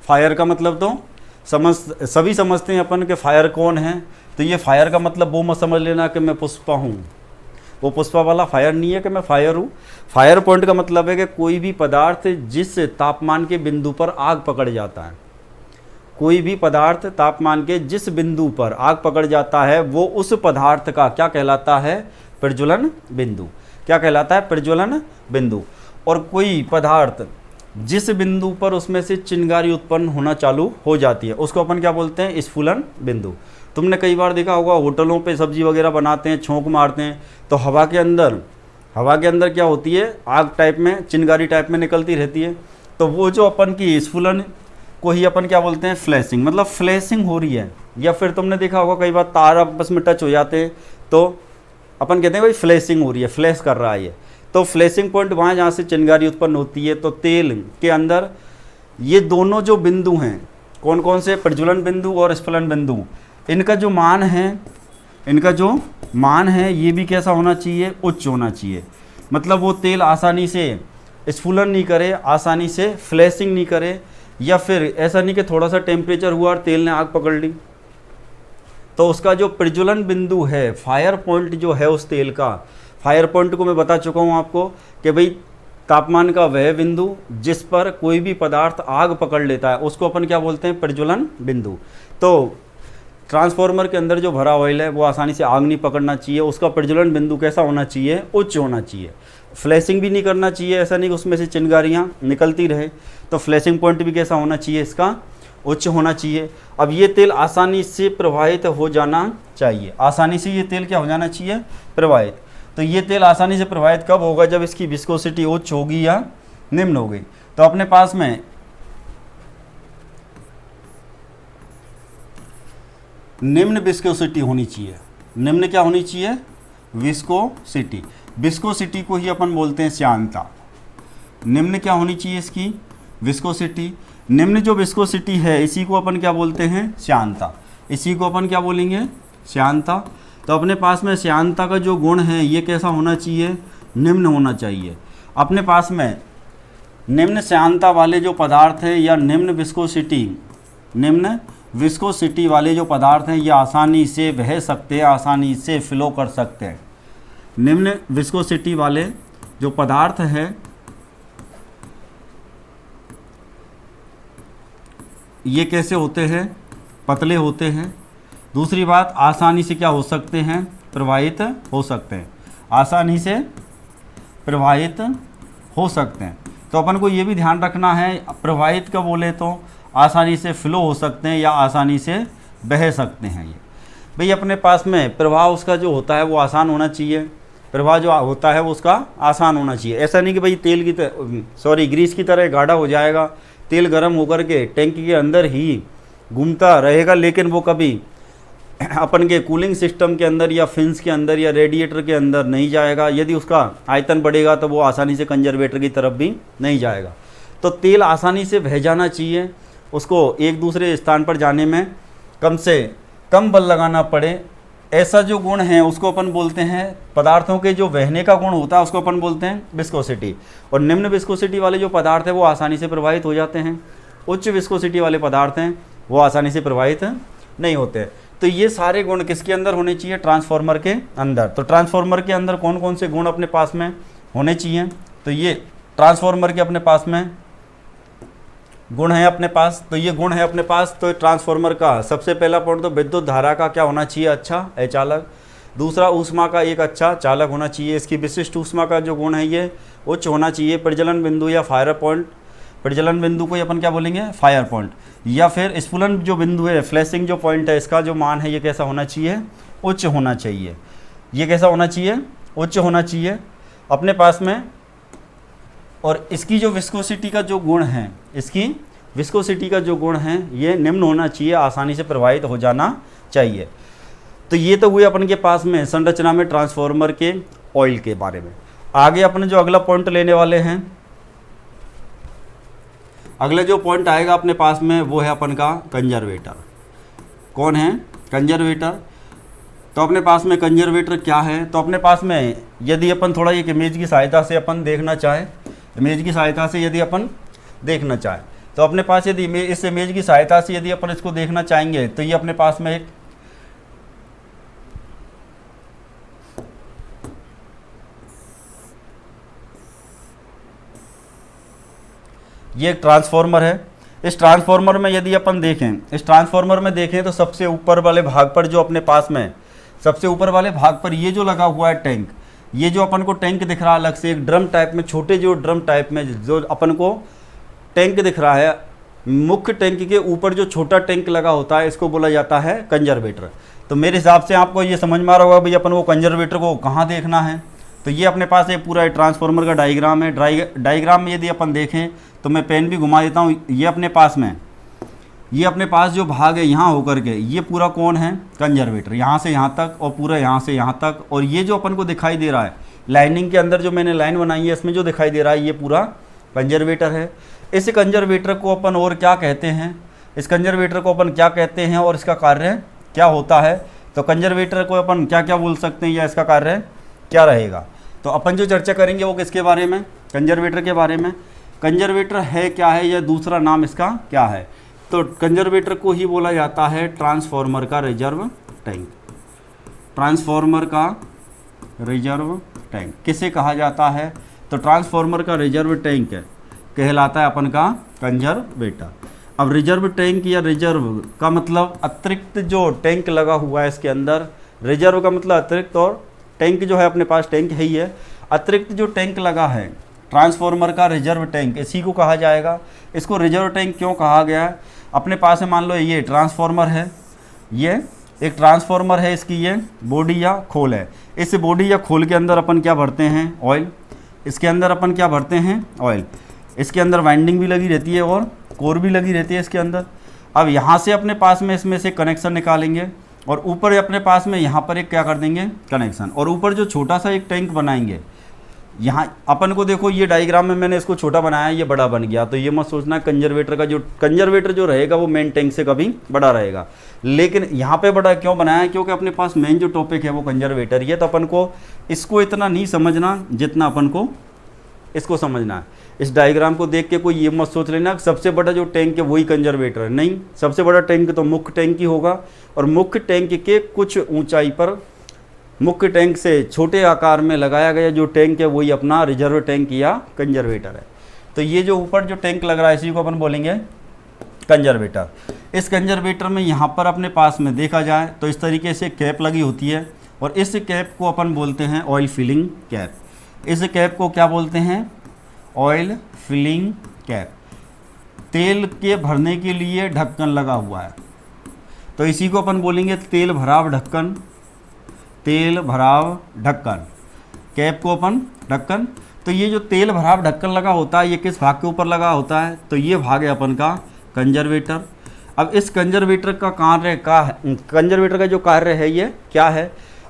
फायर का मतलब तो सभी समझते हैं अपन के फायर कौन है। तो ये फायर का मतलब वो मत समझ लेना कि मैं पुष्पा हूँ, वो पुष्पा वाला फायर नहीं है कि मैं फायर हूँ। फायर पॉइंट का मतलब है कि कोई भी पदार्थ जिस तापमान के बिंदु पर आग पकड़ जाता है, कोई भी पदार्थ तापमान के जिस बिंदु पर आग पकड़ जाता है वो उस पदार्थ का क्या कहलाता है, प्रज्वलन बिंदु। क्या कहलाता है, प्रज्वलन बिंदु। और कोई पदार्थ जिस बिंदु पर उसमें से चिंगारी उत्पन्न होना चालू हो जाती है उसको अपन क्या बोलते हैं, स्फुलन बिंदु। तुमने कई बार देखा होगा होटलों पे सब्जी वगैरह बनाते हैं, छोंक मारते हैं तो हवा के अंदर क्या होती है, आग टाइप में, चिंगारी टाइप में निकलती रहती है। तो वो जो अपन की स्फुलन को ही अपन क्या बोलते हैं, फ्लैशिंग। मतलब फ्लैशिंग हो रही है। या फिर तुमने देखा होगा कई बार तार आपस में टच हो जाते हैं तो अपन कहते हैं भाई फ्लैशिंग हो रही है, फ्लैश कर रहा है ये। तो फ्लैशिंग पॉइंट वहाँ जहाँ से चिंगारी उत्पन्न होती है। तो तेल के अंदर ये दोनों जो बिंदु हैं, कौन कौन से, प्रज्वलन बिंदु और स्फुलन बिंदु, इनका जो मान है ये भी कैसा होना चाहिए, उच्च होना चाहिए। मतलब वो तेल आसानी से स्फुलन नहीं करे, आसानी से फ्लैशिंग नहीं करे, या फिर ऐसा नहीं कि थोड़ा सा टेम्परेचर हुआ और तेल ने आग पकड़ ली। तो उसका जो प्रज्वलन बिंदु है, फायर पॉइंट जो है उस तेल का, फायर पॉइंट को मैं बता चुका हूँ आपको कि भाई तापमान का वह बिंदु जिस पर कोई भी पदार्थ आग पकड़ लेता है उसको अपन क्या बोलते हैं, प्रज्वलन बिंदु। तो ट्रांसफार्मर के अंदर जो भरा ऑयल है वो आसानी से आग नहीं पकड़ना चाहिए, उसका प्रज्वलन बिंदु कैसा होना चाहिए, उच्च होना चाहिए। फ्लैशिंग भी नहीं करना चाहिए, ऐसा नहीं कि उसमें से चिंगारियाँ निकलती रहे, तो फ्लैशिंग पॉइंट भी कैसा होना चाहिए, इसका उच्च होना चाहिए। अब ये तेल आसानी से प्रवाहित हो जाना चाहिए, आसानी से ये तेल क्या हो जाना चाहिए, प्रवाहित। तो ये तेल आसानी से प्रवाहित कब होगा, जब इसकी विस्कोसिटी उच्च होगी या निम्न होगी। तो अपने पास में निम्न विस्कोसिटी होनी चाहिए, निम्न क्या होनी चाहिए, विस्कोसिटी। विस्कोसिटी को ही अपन बोलते हैं श्यानता। निम्न क्या होनी चाहिए इसकी, विस्कोसिटी। निम्न जो विस्कोसिटी है इसी को अपन क्या बोलते हैं, श्यानता। इसी को अपन क्या बोलेंगे, श्यानता। तो अपने पास में श्यानता का जो गुण है ये कैसा होना चाहिए, निम्न होना चाहिए। अपने पास में निम्न श्यानता वाले जो पदार्थ हैं या निम्न विस्कोसिटी वाले जो पदार्थ हैं ये आसानी से बह सकते हैं, आसानी से फ्लो कर सकते हैं। निम्न विस्कोसिटी वाले जो पदार्थ हैं ये कैसे होते हैं, पतले होते हैं। दूसरी बात, आसानी से क्या हो सकते हैं, प्रवाहित हो सकते हैं, आसानी से प्रवाहित हो सकते हैं। तो अपन को ये भी ध्यान रखना है, प्रवाहित का बोले तो आसानी से फ्लो हो सकते हैं या आसानी से बह सकते हैं। ये भाई अपने पास में प्रवाह उसका जो होता है वो आसान होना चाहिए, प्रवाह जो होता है वो उसका आसान होना चाहिए। ऐसा नहीं कि भाई तेल की ग्रीस की तरह गाढ़ा हो जाएगा, तेल गर्म होकर के टैंक के अंदर ही घूमता रहेगा, लेकिन वो कभी अपन के कूलिंग सिस्टम के अंदर या फिन्स के अंदर या रेडिएटर के अंदर नहीं जाएगा। यदि उसका आयतन बढ़ेगा तो वो आसानी से कंजर्वेटर की तरफ भी नहीं जाएगा। तो तेल आसानी से बह जाना चाहिए, उसको एक दूसरे स्थान पर जाने में कम से कम बल लगाना पड़े, ऐसा जो गुण है उसको अपन बोलते हैं, पदार्थों के जो बहने का गुण होता है उसको अपन बोलते हैं विस्कोसिटी। और निम्न विस्कोसिटी वाले जो पदार्थ हैं वो आसानी से प्रवाहित हो जाते हैं, उच्च विस्कोसिटी वाले पदार्थ हैं वो आसानी से प्रवाहित नहीं होते। तो ये सारे गुण किसके अंदर होने चाहिए, ट्रांसफार्मर के अंदर। तो ट्रांसफार्मर के अंदर कौन कौन से गुण अपने पास में होने चाहिए, तो ये ट्रांसफार्मर के अपने पास में गुण है अपने पास। तो ये गुण है अपने पास। तो ट्रांसफार्मर का सबसे पहला पॉइंट तो विद्युत धारा का क्या होना चाहिए, अच्छा अचालक। दूसरा, ऊष्मा का एक अच्छा चालक होना चाहिए, इसकी विशिष्ट ऊष्मा का जो गुण है ये उच्च होना चाहिए। प्रज्वलन बिंदु या फायर पॉइंट, प्रज्वलन बिंदु को अपन क्या बोलेंगे, फायर पॉइंट। या फिर स्फुलन जो बिंदु है, फ्लैशिंग जो पॉइंट है, इसका जो मान है ये कैसा होना चाहिए, उच्च होना चाहिए। ये कैसा होना चाहिए, उच्च होना चाहिए अपने पास में। और इसकी जो विस्कोसिटी का जो गुण है, इसकी विस्कोसिटी का जो गुण है ये निम्न होना चाहिए, आसानी से प्रवाहित हो जाना चाहिए। तो ये तो हुए अपन के पास में संरचना में ट्रांसफार्मर के ऑयल के बारे में। आगे अपन जो अगला पॉइंट लेने वाले हैं, अगला जो पॉइंट आएगा अपने पास में वो है अपन का कंजर्वेटर। कौन है, कंजर्वेटर। तो अपने पास में कंजर्वेटर क्या है, तो अपने पास में यदि अपन थोड़ा एक इमेज की सहायता से अपन देखना चाहें, इमेज की सहायता से यदि अपन देखना चाहें तो अपने पास यदि इस इमेज की सहायता से यदि अपन इसको देखना चाहेंगे तो ये अपने पास में एक ये एक ट्रांसफार्मर है। इस ट्रांसफार्मर में यदि अपन देखें, इस ट्रांसफार्मर में देखें तो सबसे ऊपर वाले भाग पर जो अपने पास में सबसे ऊपर वाले भाग पर ये जो लगा हुआ है टैंक, ये जो अपन को टैंक दिख रहा है अलग से एक ड्रम टाइप में, छोटे जो ड्रम टाइप में जो अपन को टैंक दिख रहा है, मुख्य टैंक के ऊपर जो छोटा टैंक लगा होता है इसको बोला जाता है कंजर्वेटर। तो मेरे हिसाब से आपको ये समझ में आ रहा होगा भाई अपन को कंजर्वेटर को कहाँ देखना है। तो ये अपने पास एक पूरा ट्रांसफार्मर का डायग्राम है। डायग्राम में यदि अपन देखें तो मैं पेन भी घुमा देता हूँ, ये अपने पास में ये अपने पास जो भाग है यहाँ होकर के ये पूरा कौन है, कंजर्वेटर, यहाँ से यहाँ तक और पूरा यहाँ से यहाँ तक। और ये जो अपन को दिखाई दे रहा है लाइनिंग के अंदर जो मैंने लाइन बनाई है इसमें जो दिखाई दे रहा है ये पूरा कंजर्वेटर है। इस कंजर्वेटर को अपन और क्या कहते हैं, इस कंजर्वेटर को अपन क्या कहते हैं और इसका कार्य क्या होता है। तो कंजर्वेटर को अपन क्या क्या बोल सकते हैं या इसका कार्य क्या रहेगा। तो अपन जो चर्चा करेंगे वो किसके बारे में, कंजर्वेटर के बारे में। कंजर्वेटर है क्या है या दूसरा नाम इसका क्या है, तो कंजर्वेटर को ही बोला जाता है ट्रांसफार्मर का रिजर्व टैंक। ट्रांसफार्मर का रिजर्व टैंक किसे कहा जाता है, तो ट्रांसफार्मर का रिजर्व टैंक कहलाता है अपन का कंजर्वेटर। अब रिजर्व टैंक या रिजर्व का मतलब अतिरिक्त जो टैंक लगा हुआ है इसके अंदर, रिजर्व का मतलब अतिरिक्त, और टैंक जो है अपने पास टैंक है ही है, अतिरिक्त जो टैंक लगा है ट्रांसफार्मर का रिजर्व टैंक, इसी को कहा जाएगा। इसको रिजर्व टैंक क्यों कहा गया है, अपने पास है मान लो ये ट्रांसफार्मर है, ये एक ट्रांसफार्मर है, इसकी ये बॉडी या खोल है, इस बॉडी या खोल के अंदर अपन क्या भरते हैं, ऑयल। इसके अंदर अपन क्या भरते हैं, ऑयल। इसके अंदर वाइंडिंग भी लगी रहती है और कोर भी लगी रहती है इसके अंदर। अब यहाँ से अपने पास में इसमें से कनेक्शन निकालेंगे और ऊपर अपने पास में यहाँ पर एक क्या कर देंगे, कनेक्शन, और ऊपर जो छोटा सा एक टैंक बनाएंगे। यहाँ अपन को देखो ये डायग्राम में मैंने इसको छोटा बनाया, ये बड़ा बन गया, तो ये मत सोचना कंजर्वेटर जो रहेगा वो मेन टैंक से कभी बड़ा रहेगा। लेकिन यहाँ पे बड़ा क्यों बनाया है, क्योंकि अपने पास मेन जो टॉपिक है वो कंजर्वेटर ही है, तो अपन को इसको इतना नहीं समझना जितना अपन को इसको समझना है। इस डायग्राम को देख के कोई ये मत सोच लेना सबसे बड़ा जो टैंक है वही कंजर्वेटर है, नहीं, सबसे बड़ा टैंक तो मुख्य टैंक ही होगा, और मुख्य टैंक के कुछ ऊंचाई पर मुख्य टैंक से छोटे आकार में लगाया गया जो टैंक है वही अपना रिजर्व टैंक या कंजर्वेटर है। तो ये जो ऊपर जो टैंक लग रहा है इसी को अपन बोलेंगे कंजर्वेटर। इस कंजर्वेटर में यहाँ पर अपने पास में देखा जाए तो इस तरीके से कैप लगी होती है, और इस कैप को अपन बोलते हैं ऑयल फिलिंग कैप। इस कैप को क्या बोलते हैं, ऑयल फिलिंग कैप। तेल के भरने के लिए ढक्कन लगा हुआ है, तो इसी को अपन बोलेंगे तेल भराव ढक्कन। तेल भराव ढक्कन, कैप को अपन ढक्कन। तो ये जो तेल भराव ढक्कन लगा होता है ये किस भाग के ऊपर लगा होता है, तो ये भाग है अपन का कंजर्वेटर। अब इस कंजर्वेटर का कंजर्वेटर का जो कार्य है ये क्या है,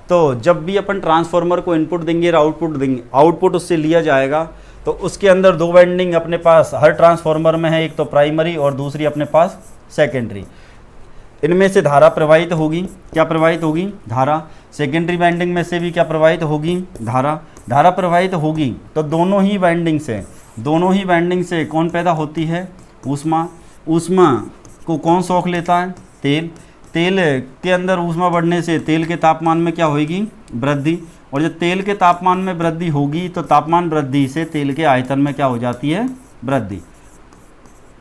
तो जब भी अपन ट्रांसफार्मर को इनपुट देंगे और आउटपुट देंगे, आउटपुट उससे लिया जाएगा, तो उसके अंदर दो वाइंडिंग अपने पास हर ट्रांसफार्मर में है, एक तो प्राइमरी और दूसरी अपने पास सेकेंडरी। इनमें से धारा प्रवाहित होगी, क्या प्रवाहित होगी, धारा। सेकेंडरी वाइंडिंग में से भी क्या प्रवाहित होगी, धारा प्रवाहित होगी। तो दोनों ही वाइंडिंग से कौन पैदा होती है, ऊष्मा। ऊष्मा को कौन सोख लेता है, तेल के अंदर ऊष्मा बढ़ने से तेल के तापमान में क्या होगी, वृद्धि। और जब तेल के तापमान में वृद्धि होगी तो तापमान वृद्धि से तेल के आयतन में क्या हो जाती है, वृद्धि।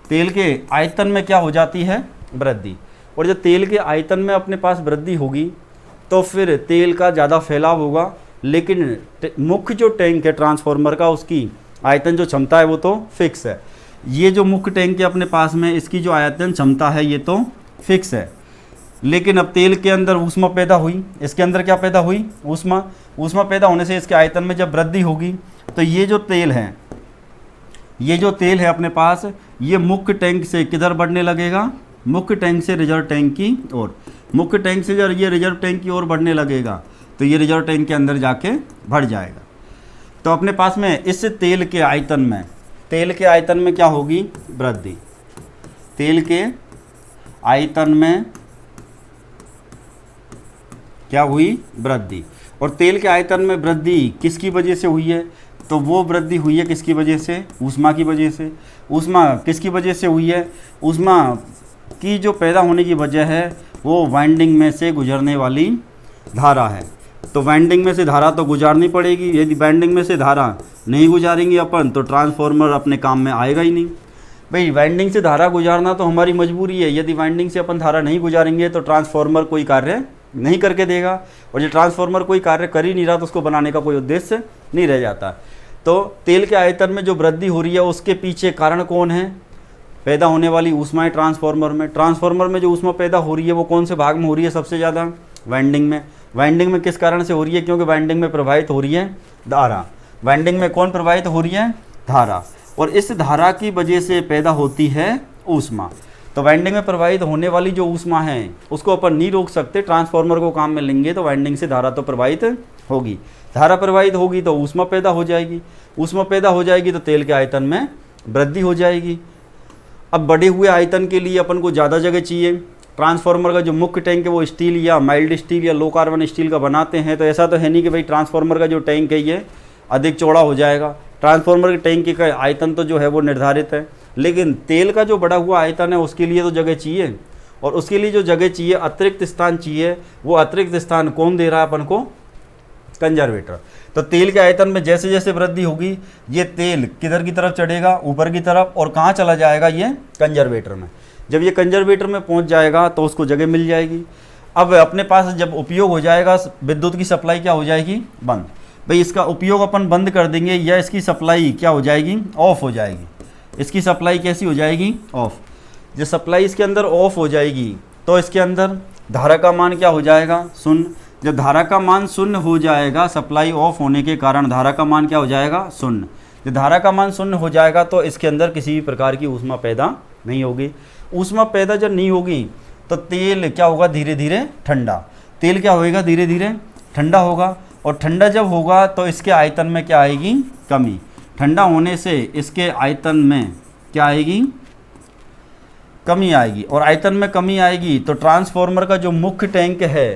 तेल के आयतन में क्या हो जाती है, वृद्धि। और जब तेल के आयतन में अपने पास वृद्धि होगी तो फिर तेल का ज़्यादा फैलाव होगा, लेकिन मुख्य जो टैंक है ट्रांसफार्मर का उसकी आयतन जो क्षमता है वो तो फिक्स है। ये जो मुख्य टैंक है अपने पास में इसकी जो आयतन क्षमता है ये तो फिक्स है। लेकिन अब तेल के अंदर ऊष्मा पैदा हुई, इसके अंदर क्या पैदा हुई, ऊष्मा पैदा होने से इसके आयतन में जब वृद्धि होगी तो ये जो तेल है अपने पास ये मुख्य टैंक से किधर बढ़ने लगेगा, मुख्य टैंक से रिजर्व टैंक की ओर। मुख्य टैंक से जब ये रिजर्व टैंक की ओर बढ़ने लगेगा तो ये रिजर्व टैंक के अंदर जाके भर जाएगा। तो अपने पास में इस तेल के आयतन में क्या होगी, वृद्धि। तेल के आयतन में क्या हुई, वृद्धि। और तेल के आयतन में वृद्धि किसकी वजह से हुई है, तो वो वृद्धि हुई है किसकी वजह से, ऊष्मा की वजह से। ऊष्मा किसकी वजह से हुई है, ऊष्मा की जो पैदा होने की वजह है वो वाइंडिंग में से गुजरने वाली धारा है। तो वाइंडिंग में से धारा तो गुजारनी पड़ेगी, यदि वाइंडिंग में से धारा नहीं गुजारेंगे अपन तो ट्रांसफार्मर अपने काम में आएगा ही नहीं। भाई वाइंडिंग से धारा गुजारना तो हमारी मजबूरी है, यदि वाइंडिंग से अपन धारा नहीं गुजारेंगे तो ट्रांसफार्मर कोई कार्य नहीं करके देगा, और जो ट्रांसफार्मर कोई कार्य कर ही नहीं रहा तो उसको बनाने का कोई उद्देश्य नहीं रह जाता। तो तेल के आयतन में जो वृद्धि हो रही है उसके पीछे कारण कौन है, पैदा होने वाली ऊष्माएं ट्रांसफार्मर में जो ऊष्मा पैदा हो रही है वो कौन से भाग में हो रही है, सबसे ज़्यादा वाइंडिंग में। वाइंडिंग में किस कारण से हो रही है, क्योंकि वाइंडिंग में प्रवाहित हो रही है धारा। वाइंडिंग में कौन प्रवाहित हो रही है, धारा, और इस धारा की वजह से पैदा होती है ऊष्मा। तो वाइंडिंग में प्रवाहित होने वाली जो ऊष्मा है उसको अपन नहीं रोक सकते, ट्रांसफार्मर को काम में लेंगे तो वाइंडिंग से धारा तो प्रवाहित होगी। धारा प्रवाहित होगी तो ऊष्मा पैदा हो जाएगी, ऊष्मा पैदा हो जाएगी तो तेल के आयतन में वृद्धि हो जाएगी। अब बढ़े हुए आयतन के लिए अपन को ज़्यादा जगह चाहिए। ट्रांसफार्मर का जो मुख्य टैंक है वो स्टील या माइल्ड स्टील या लो कार्बन स्टील का बनाते हैं, तो ऐसा तो है नहीं कि भाई ट्रांसफार्मर का जो टैंक है ये अधिक चौड़ा हो जाएगा। ट्रांसफार्मर के टैंक का आयतन तो जो है वो निर्धारित है, लेकिन तेल का जो बढ़ा हुआ आयतन है उसके लिए तो जगह चाहिए, और उसके लिए जो जगह चाहिए, अतिरिक्त स्थान चाहिए, वो अतिरिक्त स्थान कौन दे रहा है अपन को? कंजर्वेटर। तो तेल के आयतन में जैसे जैसे वृद्धि होगी ये तेल किधर की तरफ चढ़ेगा? ऊपर की तरफ। और कहाँ चला जाएगा? ये कंजर्वेटर में। जब ये कंजर्वेटर में पहुंच जाएगा तो उसको जगह मिल जाएगी। अब अपने पास जब उपयोग हो जाएगा, विद्युत की सप्लाई क्या हो जाएगी? बंद। भाई इसका उपयोग अपन बंद कर देंगे या इसकी सप्लाई क्या हो जाएगी? ऑफ हो जाएगी। इसकी सप्लाई कैसी हो जाएगी? ऑफ। जब सप्लाई इसके अंदर ऑफ हो जाएगी तो इसके अंदर धारा का मान क्या हो जाएगा? शून्य। जब धारा का मान शून्य हो जाएगा, सप्लाई ऑफ होने के कारण धारा का मान क्या हो जाएगा? शून्य। जब धारा का मान शून्य हो जाएगा तो इसके अंदर किसी भी प्रकार की ऊष्मा पैदा नहीं होगी। ऊष्मा पैदा जब नहीं होगी तो तेल क्या होगा? धीरे धीरे ठंडा। तेल क्या होएगा? धीरे धीरे ठंडा होगा। और ठंडा जब होगा तो इसके आयतन में क्या आएगी? कमी। ठंडा होने से इसके आयतन में क्या आएगी? कमी आएगी। और आयतन में कमी आएगी तो ट्रांसफार्मर का जो मुख्य टैंक है,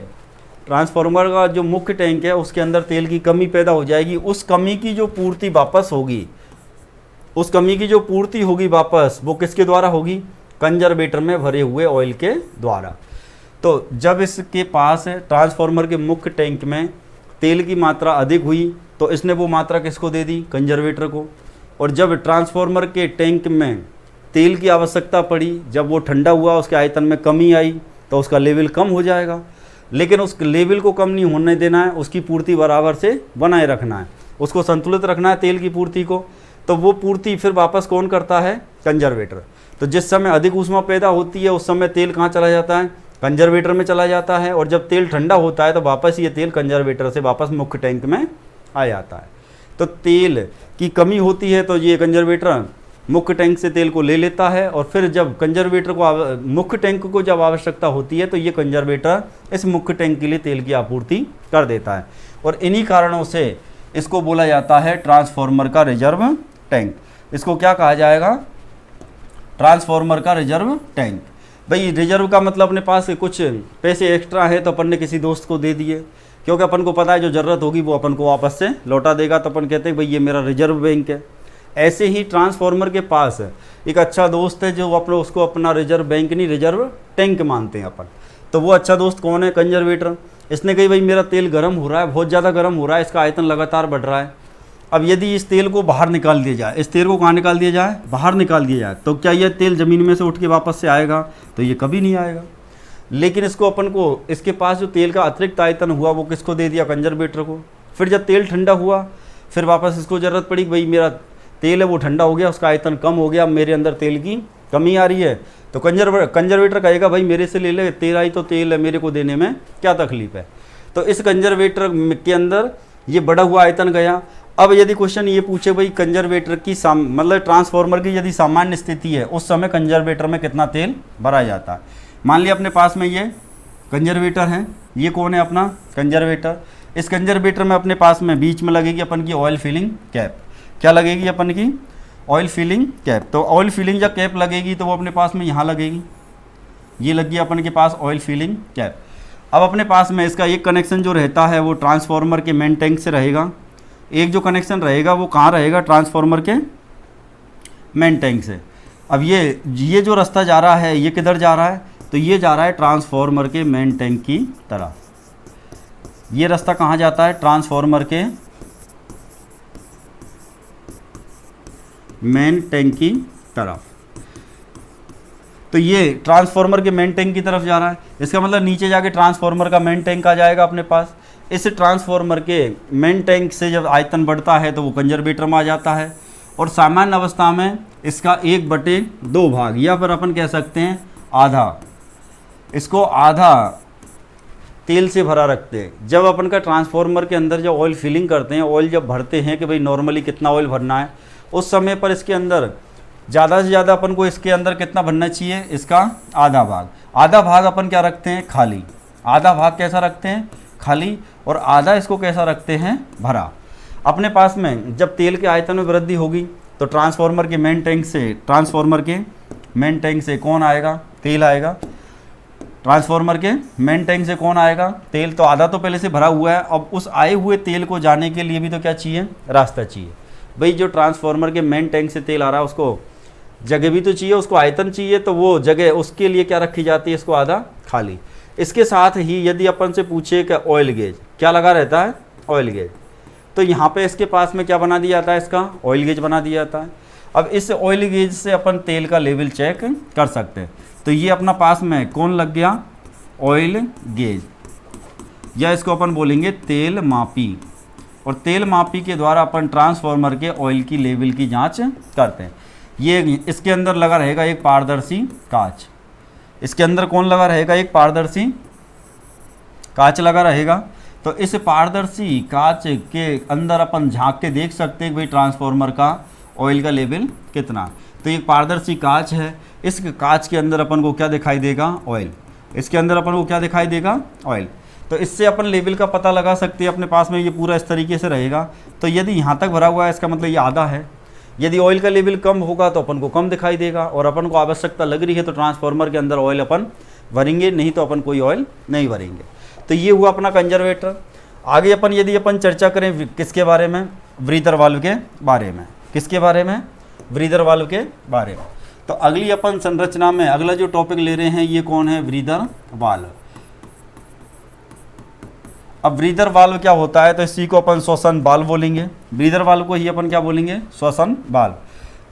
ट्रांसफार्मर का जो मुख्य टैंक है उसके अंदर तेल की कमी पैदा हो जाएगी। उस कमी की जो पूर्ति वापस होगी, उस कमी की जो पूर्ति होगी वापस, वो किसके द्वारा होगी? कंजर्वेटर में भरे हुए ऑयल के द्वारा। तो जब इसके पास ट्रांसफार्मर के मुख्य टैंक में तेल की मात्रा अधिक हुई तो इसने वो मात्रा किसको दे दी? कंजर्वेटर को। और जब ट्रांसफार्मर के टैंक में तेल की आवश्यकता पड़ी, जब वो ठंडा हुआ, उसके आयतन में कमी आई तो उसका लेवल कम हो जाएगा। लेकिन उस लेवल को कम नहीं होने देना है, उसकी पूर्ति बराबर से बनाए रखना है, उसको संतुलित रखना है तेल की पूर्ति को। तो वो पूर्ति फिर वापस कौन करता है? कंजर्वेटर। तो जिस समय अधिक ऊष्मा पैदा होती है उस समय तेल कहाँ चला जाता है? कंजर्वेटर में चला जाता है। और जब तेल ठंडा होता है तो वापस ये तेल कंजर्वेटर से वापस मुख्य टैंक में आ जाता है। तो तेल की कमी होती है तो ये कंजर्वेटर मुख्य टैंक से तेल को ले लेता है, और फिर जब कंजर्वेटर को मुख्य टैंक को जब आवश्यकता होती है तो ये कंजर्वेटर इस मुख्य टैंक के लिए तेल की आपूर्ति कर देता है। और इन्हीं कारणों से इसको बोला जाता है ट्रांसफार्मर का रिजर्व टैंक। इसको क्या कहा जाएगा? ट्रांसफार्मर का रिजर्व टैंक। भाई रिजर्व का मतलब अपने पास कुछ पैसे एक्स्ट्रा है तो अपन ने किसी दोस्त को दे दिए, क्योंकि अपन को पता है जो ज़रूरत होगी वो अपन को वापस से लौटा देगा, तो अपन कहते हैं भाई ये मेरा रिजर्व बैंक है। ऐसे ही ट्रांसफार्मर के पास एक अच्छा दोस्त है जो अपने उसको अपना रिजर्व बैंक नहीं, रिजर्व टैंक मानते हैं अपन। तो वो अच्छा दोस्त कौन है? कंजर्वेटर। इसने कही भाई मेरा तेल गर्म हो रहा है, बहुत ज़्यादा गर्म हो रहा है, इसका आयतन लगातार बढ़ रहा है। अब यदि इस तेल को बाहर निकाल दिया जाए, इस तेल को कहाँ निकाल दिया जाए? बाहर निकाल दिया जाए, तो क्या यह तेल ज़मीन में से उठ के वापस से आएगा? तो ये कभी नहीं आएगा। लेकिन इसको अपन को, इसके पास जो तेल का अतिरिक्त आयतन हुआ वो किसको दे दिया? कंजर्वेटर को। फिर जब तेल ठंडा हुआ फिर वापस इसको ज़रूरत पड़ी, भाई मेरा तेल है वो ठंडा हो गया, उसका आयतन कम हो गया, मेरे अंदर तेल की कमी आ रही है, तो कंजर्वेटर कहेगा भाई मेरे से ले ले, तेरा ही तो तेल है, मेरे को देने में क्या तकलीफ है। तो इस कंजर्वेटर के अंदर ये बढ़ा हुआ आयतन गया। अब यदि क्वेश्चन ये पूछे भाई कंजर्वेटर की मतलब ट्रांसफार्मर की यदि सामान्य स्थिति है उस समय कंजर्वेटर में कितना तेल भरा जाता है। मान लिया अपने पास में ये कंजर्वेटर है, ये कौन है? अपना कंजर्वेटर। इस कंजर्वेटर में अपने पास में बीच में लगेगी अपन की ऑयल फिलिंग कैप। क्या लगेगी अपन की? Oil filling cap. तो ऑयल फिलिंग जब कैप लगेगी तो वो अपने पास में यहाँ लगेगी, ये लगी अपन के पास ऑयल फिलिंग कैप। अब अपने पास में इसका एक कनेक्शन जो रहता है वो ट्रांसफार्मर के मेन टैंक से रहेगा, एक जो कनेक्शन रहेगा वो कहाँ रहेगा? ट्रांसफार्मर के मेन टैंक से। अब ये जो रास्ता जा रहा है ये किधर जा रहा है? तो ये जा रहा है ट्रांसफार्मर के मेन टैंक की तरफ। ये रास्ता कहाँ जाता है? ट्रांसफार्मर के मेन टैंक की तरफ। तो ये ट्रांसफार्मर के मेन टैंक की तरफ जा रहा है, इसका मतलब नीचे जाके ट्रांसफार्मर का मेन टैंक आ जाएगा अपने पास। इस ट्रांसफार्मर के मेन टैंक से जब आयतन बढ़ता है तो वो कंजर्वेटर में आ जाता है, और सामान्य अवस्था में इसका 1/2 भाग या फिर अपन कह सकते हैं आधा, इसको आधा तेल से भरा रखते हैं। जब अपन का ट्रांसफार्मर के अंदर जब ऑयल फिलिंग करते हैं, ऑयल जब भरते हैं कि भाई नॉर्मली कितना ऑयल भरना है, उस समय पर इसके अंदर ज़्यादा से ज़्यादा अपन को इसके अंदर कितना भरना चाहिए? इसका आधा भाग। आधा भाग अपन क्या रखते हैं? खाली। आधा भाग कैसा रखते हैं? खाली। और आधा इसको कैसा रखते हैं? भरा। अपने पास में जब तेल के आयतन में वृद्धि होगी तो ट्रांसफार्मर के मेन टैंक से कौन आएगा? तेल आएगा। ट्रांसफार्मर के मेन टैंक से कौन आएगा, तेल। तो आधा तो पहले से भरा हुआ है, अब उस आए हुए तेल को जाने के लिए भी तो क्या चाहिए, रास्ता चाहिए। भाई जो ट्रांसफार्मर के मेन टैंक से तेल आ रहा है उसको जगह भी तो चाहिए, उसको आयतन चाहिए, तो वो जगह उसके लिए क्या रखी जाती है, इसको आधा खाली। इसके साथ ही यदि अपन से पूछे कि ऑयल गेज क्या लगा रहता है, ऑयल गेज, तो यहाँ पे इसके पास में क्या बना दिया जाता है, इसका ऑयल गेज बना दिया जाता है। अब इस ऑयल गेज से अपन तेल का लेवल चेक कर सकते हैं। तो ये अपना पास में कौन लग गया, ऑयल गेज, या इसको अपन बोलेंगे तेल मापी। और तेल मापी के द्वारा अपन ट्रांसफार्मर के ऑयल की लेवल की जांच करते हैं। ये इसके अंदर लगा रहेगा एक पारदर्शी कांच, इसके अंदर कौन लगा रहेगा, एक पारदर्शी कांच लगा रहेगा। तो इस पारदर्शी कांच के अंदर अपन झांक के देख सकते हैं कि भाई ट्रांसफार्मर का ऑयल का लेवल कितना। तो एक पारदर्शी कांच है, इस कांच के अंदर अपन को क्या दिखाई देगा, ऑयल। इसके अंदर अपन को क्या दिखाई देगा, ऑयल। तो इससे अपन लेवल का पता लगा सकते हैं। अपने पास में ये पूरा इस तरीके से रहेगा। तो यदि यहाँ तक भरा हुआ है इसका मतलब ये आधा है। यदि ऑयल का लेवल कम होगा तो अपन को कम दिखाई देगा, और अपन को आवश्यकता लग रही है तो ट्रांसफार्मर के अंदर ऑयल अपन भरेंगे, नहीं तो अपन कोई ऑयल नहीं भरेंगे। तो ये हुआ अपना कंजर्वेटर। आगे अपन यदि अपन चर्चा करें किसके बारे में, ब्रीदर वाल्व के बारे में। किसके बारे में, ब्रीदर वाल्व के बारे में। तो अगली अपन संरचना में अगला जो टॉपिक ले रहे हैं ये कौन है, ब्रीदर वाल्व। अब ब्रीदर वाल्व क्या होता है, तो इसी को अपन श्वसन वाल्व बोलेंगे। ब्रीदर वाल्व को ही अपन क्या बोलेंगे, श्वसन वाल्व।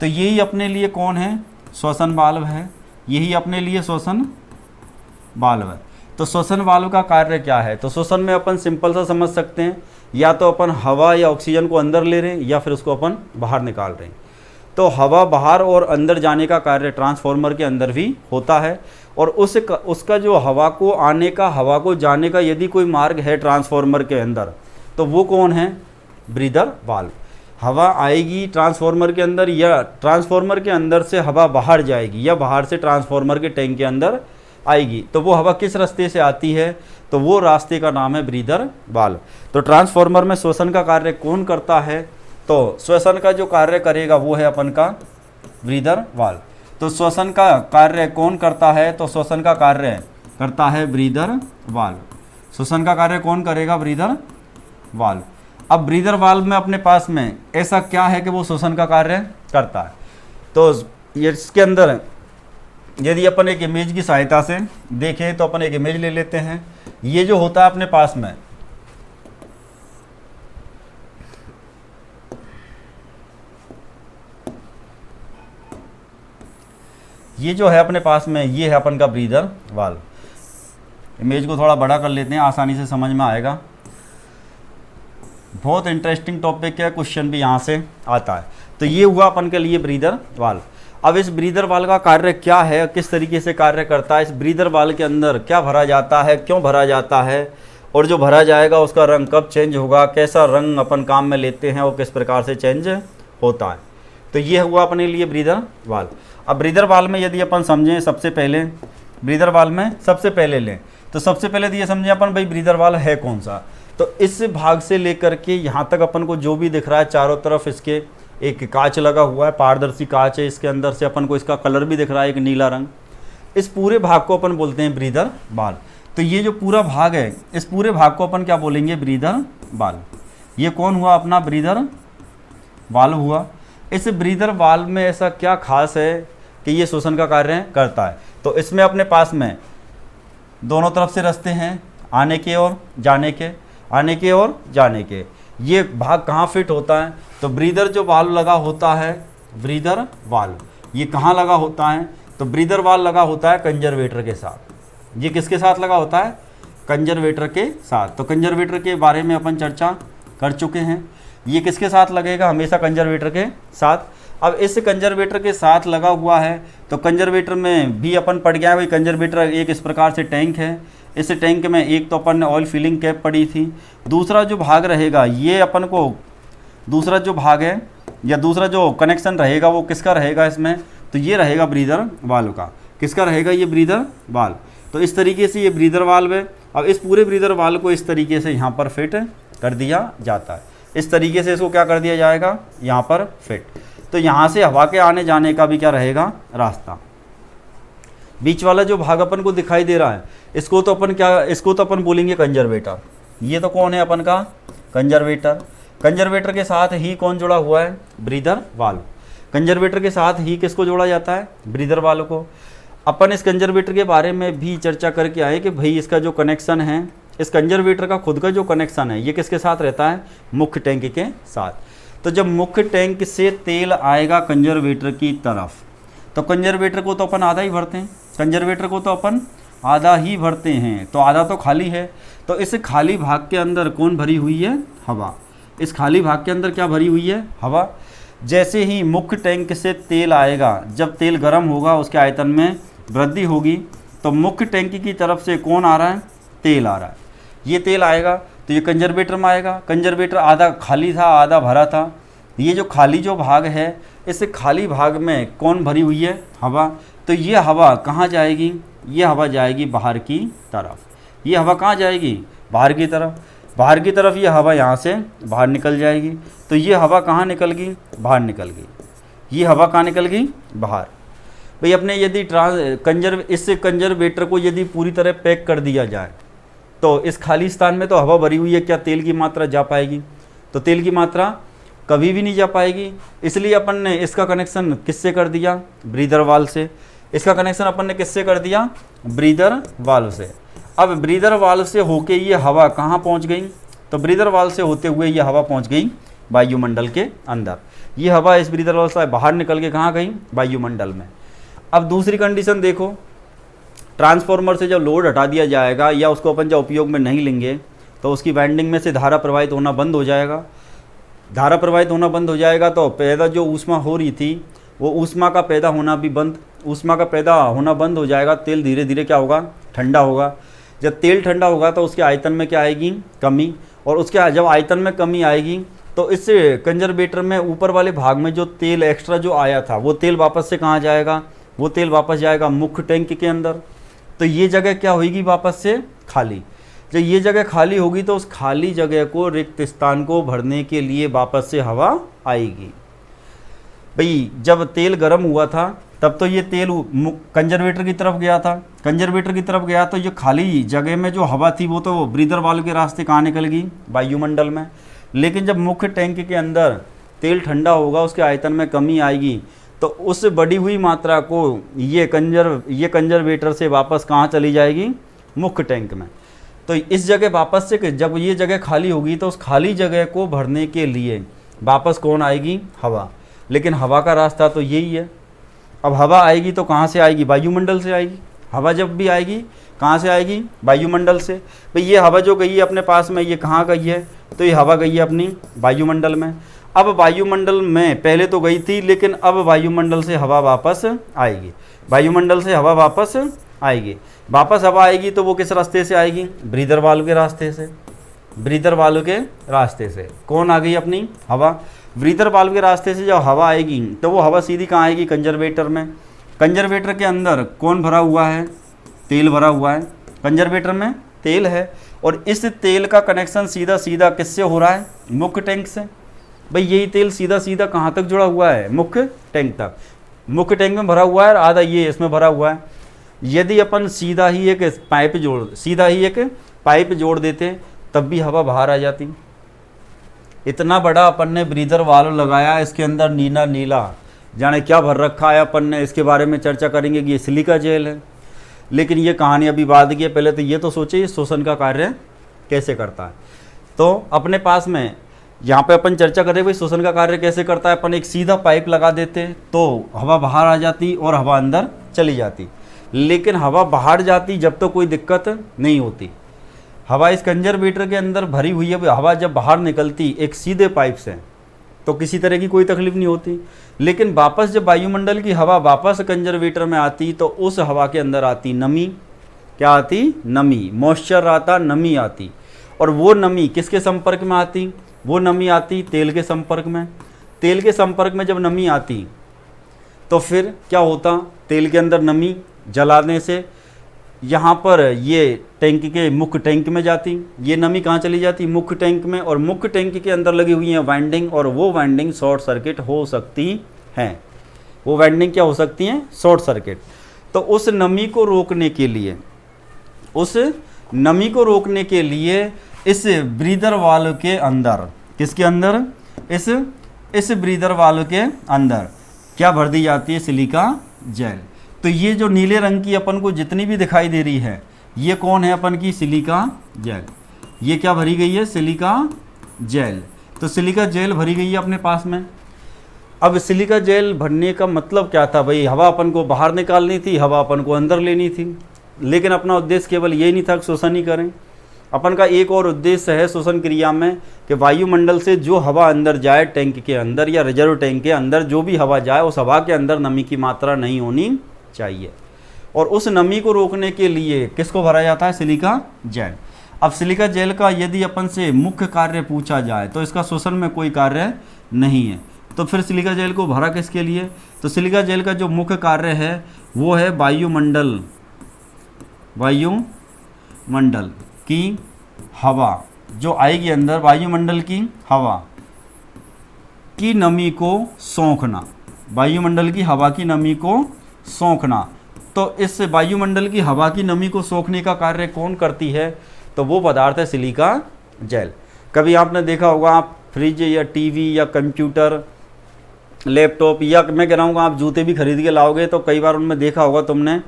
तो यही अपने लिए कौन है, श्वसन वाल्व है। यही अपने लिए श्वसन वाल्व है। तो श्वसन वाल्व का कार्य क्या है, तो श्वसन में अपन सिंपल सा समझ सकते हैं, या तो अपन हवा या ऑक्सीजन को अंदर ले रहे हैं या फिर उसको अपन बाहर निकाल रहे हैं। तो हवा बाहर और अंदर जाने का कार्य ट्रांसफार्मर के अंदर भी होता है। और उसका जो हवा को आने का, हवा को जाने का यदि कोई मार्ग है ट्रांसफार्मर के अंदर, तो वो कौन है, ब्रीदर वाल्व। हवा आएगी ट्रांसफार्मर के अंदर, या ट्रांसफार्मर के अंदर से हवा बाहर जाएगी, या बाहर से ट्रांसफार्मर के टैंक के अंदर आएगी। तो वो हवा किस रास्ते से आती है, तो वो रास्ते का नाम है ब्रीदर वाल्व। तो ट्रांसफार्मर में श्वसन का कार्य कौन करता है, तो श्वसन का जो कार्य करेगा वो है अपन का ब्रीदर वाल्व। तो श्वसन का कार्य कौन करता है, तो श्वसन का कार्य करता है ब्रीदर वाल्व। श्वसन का कार्य कौन करेगा, ब्रीदर वाल्व। अब ब्रीदर वाल्व में अपने पास में ऐसा क्या है कि वो श्वसन का कार्य करता है। तो ये इसके अंदर यदि अपन एक इमेज की सहायता से देखें तो अपन एक इमेज ले लेते हैं। ये जो होता है अपने पास में, ये जो है अपने पास में, ये है अपन का ब्रीदर वाल्व। इमेज को थोड़ा बड़ा कर लेते हैं, आसानी से समझ में आएगा। बहुत इंटरेस्टिंग टॉपिक है, क्वेश्चन भी यहाँ से आता है। तो ये हुआ अपन के लिए ब्रीदर वाल्व। अब इस ब्रीदर वाल्व का कार्य क्या है, किस तरीके से कार्य करता है, इस ब्रीदर वाल्व के अंदर क्या भरा जाता है, क्यों भरा जाता है, और जो भरा जाएगा उसका रंग कब चेंज होगा, कैसा रंग अपन काम में लेते हैं और किस प्रकार से चेंज होता है। तो ये हुआ अपने लिए ब्रीदर वाल्व। अब ब्रीदर वाल्व में यदि अपन समझें, सबसे पहले ब्रीदर वाल्व में सबसे पहले लें तो सबसे पहले तो ये समझें अपन भाई ब्रीदर वाल्व है कौन सा। तो इस भाग से लेकर के यहाँ तक अपन को जो भी दिख रहा है, चारों तरफ इसके एक कांच लगा हुआ है, पारदर्शी कांच है, इसके अंदर से अपन को इसका कलर भी दिख रहा है, एक नीला रंग। इस पूरे भाग को अपन बोलते हैं ब्रीदर वाल्व। तो ये जो पूरा भाग है, इस पूरे भाग को अपन क्या बोलेंगे, ब्रीदर वाल्व। ये कौन हुआ, अपना ब्रीदर वाल्व हुआ। इस ब्रीदर वाल्व में ऐसा क्या खास है कि ये श्वसन का कार्य करता है। तो इसमें अपने पास में दोनों तरफ से रास्ते हैं, आने के और जाने के, आने के और जाने के। ये भाग कहाँ फिट होता है, तो ब्रीदर जो वाल्व लगा होता है, ब्रीदर वाल्व ये कहाँ लगा होता है, तो ब्रीदर वाल्व लगा होता है कंजर्वेटर के साथ। ये किसके साथ लगा होता है, कंजर्वेटर के साथ। तो कंजर्वेटर के बारे में अपन चर्चा कर चुके हैं। ये किसके साथ लगेगा, हमेशा कंजर्वेटर के साथ। अब इस कंजर्वेटर के साथ लगा हुआ है, तो कंजर्वेटर में भी अपन पढ़ गया है भाई, कंजर्वेटर एक इस प्रकार से टैंक है। इस टैंक में एक तो अपन ने ऑयल फिलिंग कैप पड़ी थी, दूसरा जो भाग रहेगा ये अपन को, दूसरा जो भाग है या दूसरा जो कनेक्शन रहेगा वो किसका रहेगा इसमें, तो ये रहेगा ब्रीदर वाल्व का। किसका रहेगा, ये ब्रीदर वाल्व। तो इस तरीके से ये ब्रीदर वाल्व है। अब इस पूरे ब्रीदर वाल्व को इस तरीके से यहाँ पर फिट कर दिया जाता है। इस तरीके से इसको क्या कर दिया जाएगा, यहाँ पर फिट। तो यहाँ से हवा के आने जाने का भी क्या रहेगा, रास्ता। बीच वाला जो भाग अपन को दिखाई दे रहा है, इसको तो अपन बोलेंगे कंजर्वेटर। ये तो कौन है अपन का कंजर्वेटर। कंजर्वेटर के साथ ही कौन जुड़ा हुआ है, ब्रीदर वाल्व। कंजर्वेटर के साथ ही किसको जोड़ा जाता है, ब्रीदर वाल्व को। अपन इस कंजर्वेटर के बारे में भी चर्चा करके आए कि भाई इसका जो कनेक्शन है, इस कंजर्वेटर का खुद का जो कनेक्शन है ये किसके साथ रहता है, मुख्य टैंक के साथ। तो जब मुख्य टैंक से तेल आएगा कंजर्वेटर की तरफ, तो कंजर्वेटर को तो अपन आधा ही भरते हैं, कंजर्वेटर को तो अपन आधा ही भरते हैं, तो आधा तो खाली है। तो इस खाली भाग के अंदर कौन भरी हुई है, हवा। इस खाली भाग के अंदर क्या भरी हुई है, हवा। जैसे ही मुख्य टैंक से तेल आएगा, जब तेल गर्म होगा उसके आयतन में वृद्धि होगी, तो मुख्य टैंक की तरफ से कौन आ रहा है, तेल आ रहा है। ये तेल आएगा तो ये कंजर्वेटर में आएगा। कंजर्वेटर आधा खाली था आधा भरा था। ये जो खाली जो भाग है, इस खाली भाग में कौन भरी हुई है, हवा। तो ये हवा कहाँ जाएगी, ये हवा जाएगी बाहर की तरफ। ये हवा कहाँ जाएगी, बाहर की तरफ। बाहर की तरफ ये हवा यहाँ से बाहर निकल जाएगी। तो ये हवा कहाँ निकल गई, बाहर निकल गई। ये हवा कहाँ निकल गई, बाहर। भाई अपने यदि इस कंजर्वेटर को यदि पूरी तरह पैक कर दिया जाए, तो इस खाली स्थान में तो हवा भरी हुई है, क्या तेल की मात्रा जा पाएगी, तो तेल की मात्रा कभी भी नहीं जा पाएगी। इसलिए अपन ने इसका कनेक्शन किससे कर दिया, ब्रीदर वाल्व से। इसका कनेक्शन अपन ने किससे कर दिया, ब्रीदर वाल्व से। अब ब्रीदर वाल्व से होके ये हवा कहाँ पहुँच गई, तो ब्रीदर वाल्व से होते हुए ये हवा पहुँच गई वायुमंडल के अंदर। ये हवा इस ब्रीदर वाल्व से बाहर निकल के कहाँ गई, वायुमंडल में। अब दूसरी कंडीशन देखो, ट्रांसफार्मर से जब लोड हटा दिया जाएगा या उसको अपन जब उपयोग में नहीं लेंगे, तो उसकी वाइंडिंग में से धारा प्रवाहित होना बंद हो जाएगा। धारा प्रवाहित होना बंद हो जाएगा तो पैदा जो ऊष्मा हो रही थी, वो ऊष्मा का पैदा होना भी बंद, ऊष्मा का पैदा होना बंद हो जाएगा। तेल धीरे धीरे क्या होगा, ठंडा होगा। जब तेल ठंडा होगा तो उसके आयतन में क्या आएगी, कमी। और उसके जब आयतन में कमी आएगी तो इस कंजर्वेटर में ऊपर वाले भाग में जो तेल एक्स्ट्रा जो आया था, वो तेल वापस से कहाँ जाएगा, वो तेल वापस जाएगा मुख्य टैंक के अंदर। तो ये जगह क्या होगी, वापस से खाली। जब ये जगह खाली होगी तो उस खाली जगह को, रिक्त स्थान को भरने के लिए वापस से हवा आएगी। भाई जब तेल गर्म हुआ था तब तो ये तेल कंजर्वेटर की तरफ गया था। कंजर्वेटर की तरफ गया तो ये खाली जगह में जो हवा थी वो तो ब्रीदर वाल्व के रास्ते कहाँ निकल गई, वायुमंडल में। लेकिन जब मुख्य टैंक के अंदर तेल ठंडा होगा, उसके आयतन में कमी आएगी, तो उस बढ़ी हुई मात्रा को ये कंजर्वेटर से वापस कहाँ चली जाएगी, मुख्य टैंक में। तो इस जगह वापस से जब ये जगह खाली होगी तो उस खाली जगह को भरने के लिए वापस कौन आएगी, हवा। लेकिन हवा का रास्ता तो यही है। अब हवा आएगी तो कहाँ से आएगी, वायुमंडल से आएगी। हवा जब भी आएगी कहाँ से आएगी, वायुमंडल से। भाई ये हवा जो गई है अपने पास में, ये कहाँ गई है, तो ये हवा गई है अपनी वायुमंडल में। अब वायुमंडल में पहले तो गई थी, लेकिन अब वायुमंडल से हवा वापस आएगी। वायुमंडल से हवा वापस आएगी। वापस हवा आएगी तो वो किस रास्ते से आएगी, ब्रीदर वाल्व के रास्ते से। ब्रीदर वाल्व के रास्ते से कौन आ गई, अपनी हवा। ब्रीदर वाल्व के रास्ते से जब हवा आएगी तो वो हवा सीधी कहाँ आएगी, कंजर्वेटर में। कंजर्वेटर के अंदर कौन भरा हुआ है, तेल भरा हुआ है। कंजर्वेटर में तेल है और इस तेल का कनेक्शन सीधा सीधा किससे हो रहा है, मुख्य टैंक से। भाई यही तेल सीधा सीधा कहाँ तक जुड़ा हुआ है, मुख्य टैंक तक। मुख्य टैंक में भरा हुआ है और आधा ये इसमें भरा हुआ है। यदि अपन सीधा ही एक पाइप जोड़ देते तब भी हवा बाहर आ जाती। इतना बड़ा अपन ने ब्रीदर वाल्व लगाया, इसके अंदर नीला नीला जाने क्या भर रखा है। अपन ने इसके बारे में चर्चा करेंगे कि ये सिलिका जेल है, लेकिन ये कहानी अभी बाद की है। पहले तो ये तो सोचिए शोषण का कार्य कैसे करता है। तो अपने पास में यहाँ पे अपन चर्चा करें भाई शोषण का कार्य कैसे करता है। अपन एक सीधा पाइप लगा देते तो हवा बाहर आ जाती और हवा अंदर चली जाती। लेकिन हवा बाहर जाती जब तो कोई दिक्कत नहीं होती। हवा इस कंजर्वेटर के अंदर भरी हुई है, हवा जब बाहर निकलती एक सीधे पाइप से तो किसी तरह की कोई तकलीफ नहीं होती। लेकिन वापस जब वायुमंडल की हवा वापस कंजर्वेटर में आती तो उस हवा के अंदर आती नमी। क्या आती, नमी, मॉइस्चर आता, नमी आती। और वो नमी किसके संपर्क में आती, वो नमी आती तेल के संपर्क में। तेल के संपर्क में जब नमी आती तो फिर क्या होता, तेल के अंदर नमी जलाने से यहाँ पर ये टैंक के मुख्य टैंक में जाती। ये नमी कहाँ चली जाती, मुख्य टैंक में। और मुख्य टैंक के अंदर लगी हुई है वाइंडिंग, और वो वाइंडिंग शॉर्ट सर्किट हो सकती हैं। वो वाइंडिंग क्या हो सकती हैं, शॉर्ट सर्किट। तो उस नमी को रोकने के लिए, उस नमी को रोकने के लिए इस ब्रीदर वाल्व के अंदर, किसके अंदर, इस ब्रीदर वाल्व के अंदर क्या भर दी जाती है, सिलिका जेल। तो ये जो नीले रंग की अपन को जितनी भी दिखाई दे रही है, ये कौन है अपन की, सिलिका जेल। ये क्या भरी गई है, सिलिका जेल। तो सिलिका जेल भरी गई है अपने पास में। अब सिलिका जेल भरने का मतलब क्या था भाई, हवा अपन को बाहर निकालनी थी, हवा अपन को अंदर लेनी थी, लेकिन अपना उद्देश्य केवल यही नहीं था कि शोषण ही करें। अपन का एक और उद्देश्य है शोषण क्रिया में कि वायुमंडल से जो हवा अंदर जाए टैंक के अंदर या रिजर्व टैंक के अंदर, जो भी हवा जाए उस हवा के अंदर नमी की मात्रा नहीं होनी चाहिए। और उस नमी को रोकने के लिए किसको भरा जाता है, सिलिका जेल। अब सिलिका जेल का यदि अपन से मुख्य कार्य पूछा जाए तो इसका शोषण में कोई कार्य नहीं है। तो फिर सिलिका जेल को भरा किसके लिए, तो सिलिका जेल का जो मुख्य कार्य है वो है वायुमंडल की हवा जो आएगी अंदर, वायुमंडल की हवा की नमी को सोखना, वायुमंडल की हवा की नमी को सोखना। तो इस वायुमंडल की हवा की नमी को सोखने का कार्य कौन करती है, तो वो पदार्थ है सिलिका जेल। कभी आपने देखा होगा, आप फ्रिज या टीवी या कंप्यूटर, लैपटॉप, या मैं कह रहा हूँ आप जूते भी खरीद के लाओगे तो कई बार उनमें देखा होगा तुमने,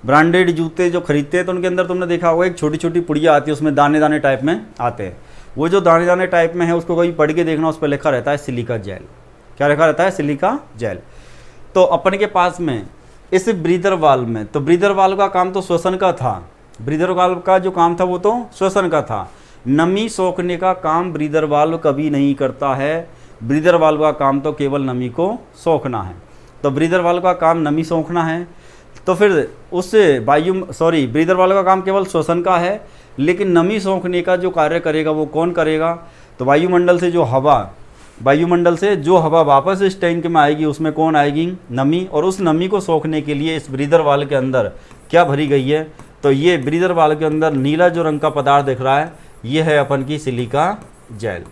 ब्रांडेड जूते जो खरीदते हैं तो उनके अंदर तुमने देखा होगा एक छोटी छोटी पुड़िया आती है, उसमें दाने दाने टाइप में आते हैं। वो जो दाने दाने टाइप में है उसको कभी पढ़ के देखना, उस पर लिखा रहता है सिलिका जेल। क्या लिखा रहता है, सिलिका जेल। तो अपन के पास में इस ब्रीदर वाल्व में, तो ब्रीदर वाल्व का काम तो श्वसन का था, ब्रीदर वाल्व का जो काम था वो तो श्वसन का था। नमी सोखने का काम ब्रीदर वाल्व कभी नहीं करता है। ब्रीदर वाल्व का काम तो केवल नमी को सोखना है। तो ब्रीदर वाल्व का काम नमी सोखना है, तो फिर उससे ब्रीदर वाल्व का काम केवल श्वसन का है, लेकिन नमी सोखने का जो कार्य करेगा वो कौन करेगा, तो वायुमंडल से जो हवा वापस इस टैंक में आएगी उसमें कौन आएगी, नमी। और उस नमी को सोखने के लिए इस ब्रीदर वाल्व के अंदर क्या भरी गई है, तो ये ब्रीदर वाल्व के अंदर नीला जो रंग का पदार्थ दिख रहा है ये है अपन की सिलिका जेल।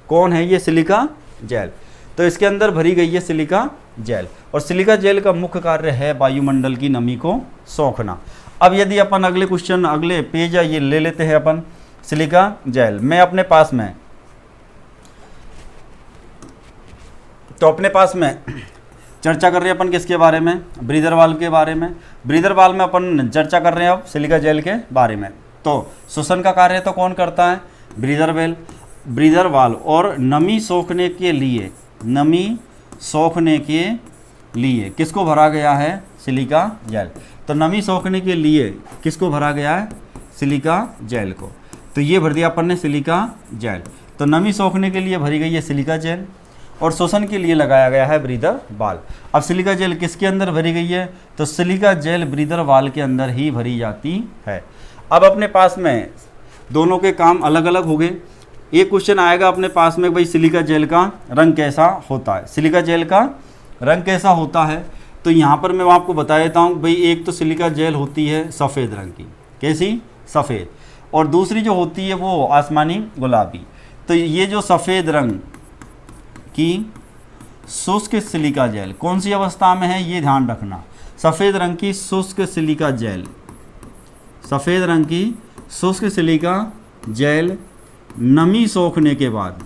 कौन है ये, सिलिका जेल। तो इसके अंदर भरी गई है सिलिका जेल, और सिलिका जेल का मुख्य कार्य है वायुमंडल की नमी को सोखना। अब यदि अपन अगले क्वेश्चन, अगले पेज ये ले लेते हैं अपन, सिलिका जेल में अपने पास में, तो अपने पास में चर्चा कर रहे हैं अपन किसके बारे में, ब्रीदर वाल्व के बारे में। ब्रीदर वाल्व में अपन चर्चा कर रहे हैं अब सिलिका जेल के बारे में। तो श्वसन का कार्य तो कौन करता है, ब्रीदर वाल्व। और नमी सोखने के लिए किसको भरा गया है, सिलिका जेल। तो नमी सोखने के लिए किसको भरा गया है, सिलिका जेल को। तो ये भर दिया अपन ने सिलिका जेल। तो नमी सोखने के लिए भरी गई है सिलिका जेल, और शोषण के लिए लगाया गया है ब्रीदर वाल्व। अब सिलिका जेल किसके अंदर भरी गई है, तो सिलिका जेल ब्रीदर वाल्व के अंदर ही भरी जाती है। अब अपने पास में दोनों के काम अलग अलग हो गए। एक क्वेश्चन आएगा अपने पास में, भाई सिलिका जेल का रंग कैसा होता है, सिलिका जेल का रंग कैसा होता है। तो यहाँ पर मैं आपको बता देता हूँ भाई, एक तो सिलिका जेल होती है सफ़ेद रंग की, कैसी, सफ़ेद, और दूसरी जो होती है वो आसमानी गुलाबी। तो ये जो सफ़ेद रंग की शुष्क सिलिका जेल कौन सी अवस्था में है, ये ध्यान रखना। सफ़ेद रंग की शुष्क सिलिका जेल, सफ़ेद रंग की शुष्क सिलिका जेल नमी सोखने के बाद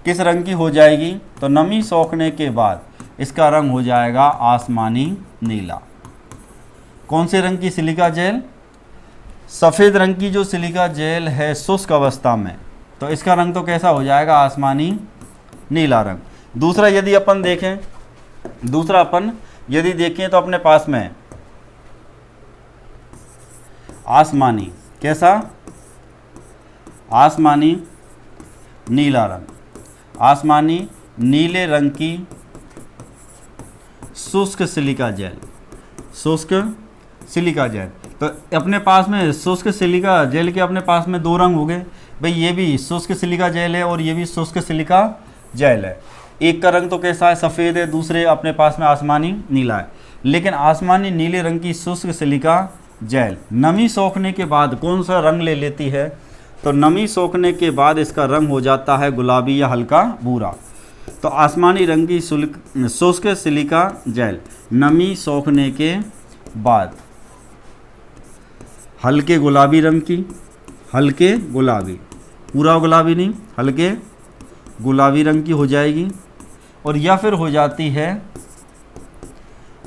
किस रंग की हो जाएगी, तो नमी सोखने के बाद इसका रंग हो जाएगा आसमानी नीला। कौन से रंग की सिलिका जेल, सफ़ेद रंग की जो सिलिका जेल है शुष्क अवस्था में, तो इसका रंग तो कैसा हो जाएगा, आसमानी नीला रंग। दूसरा यदि अपन देखें तो अपने पास में आसमानी, कैसा, आसमानी नीला रंग, आसमानी नीले रंग की शुष्क सिलिका जेल, शुष्क सिलिका जेल। तो अपने पास में शुष्क सिलिका जेल के अपने पास में दो रंग हो गए भाई, ये भी शुष्क सिलिका जेल है और ये भी शुष्क सिलिका जेल है। एक का रंग तो कैसा है, सफ़ेद है, दूसरे अपने पास में आसमानी नीला है। लेकिन आसमानी नीले रंग की शुष्क सिलिका जेल नमी सोखने के बाद कौन सा रंग ले लेती है, तो नमी सोखने के बाद इसका रंग हो जाता है गुलाबी या हल्का भूरा। तो आसमानी रंग की शुष्क सिलिका जेल नमी सोखने के बाद हल्के गुलाबी रंग की, हल्के गुलाबी, पूरा गुलाबी नहीं, हल्के गुलाबी रंग की हो जाएगी, और या फिर हो जाती है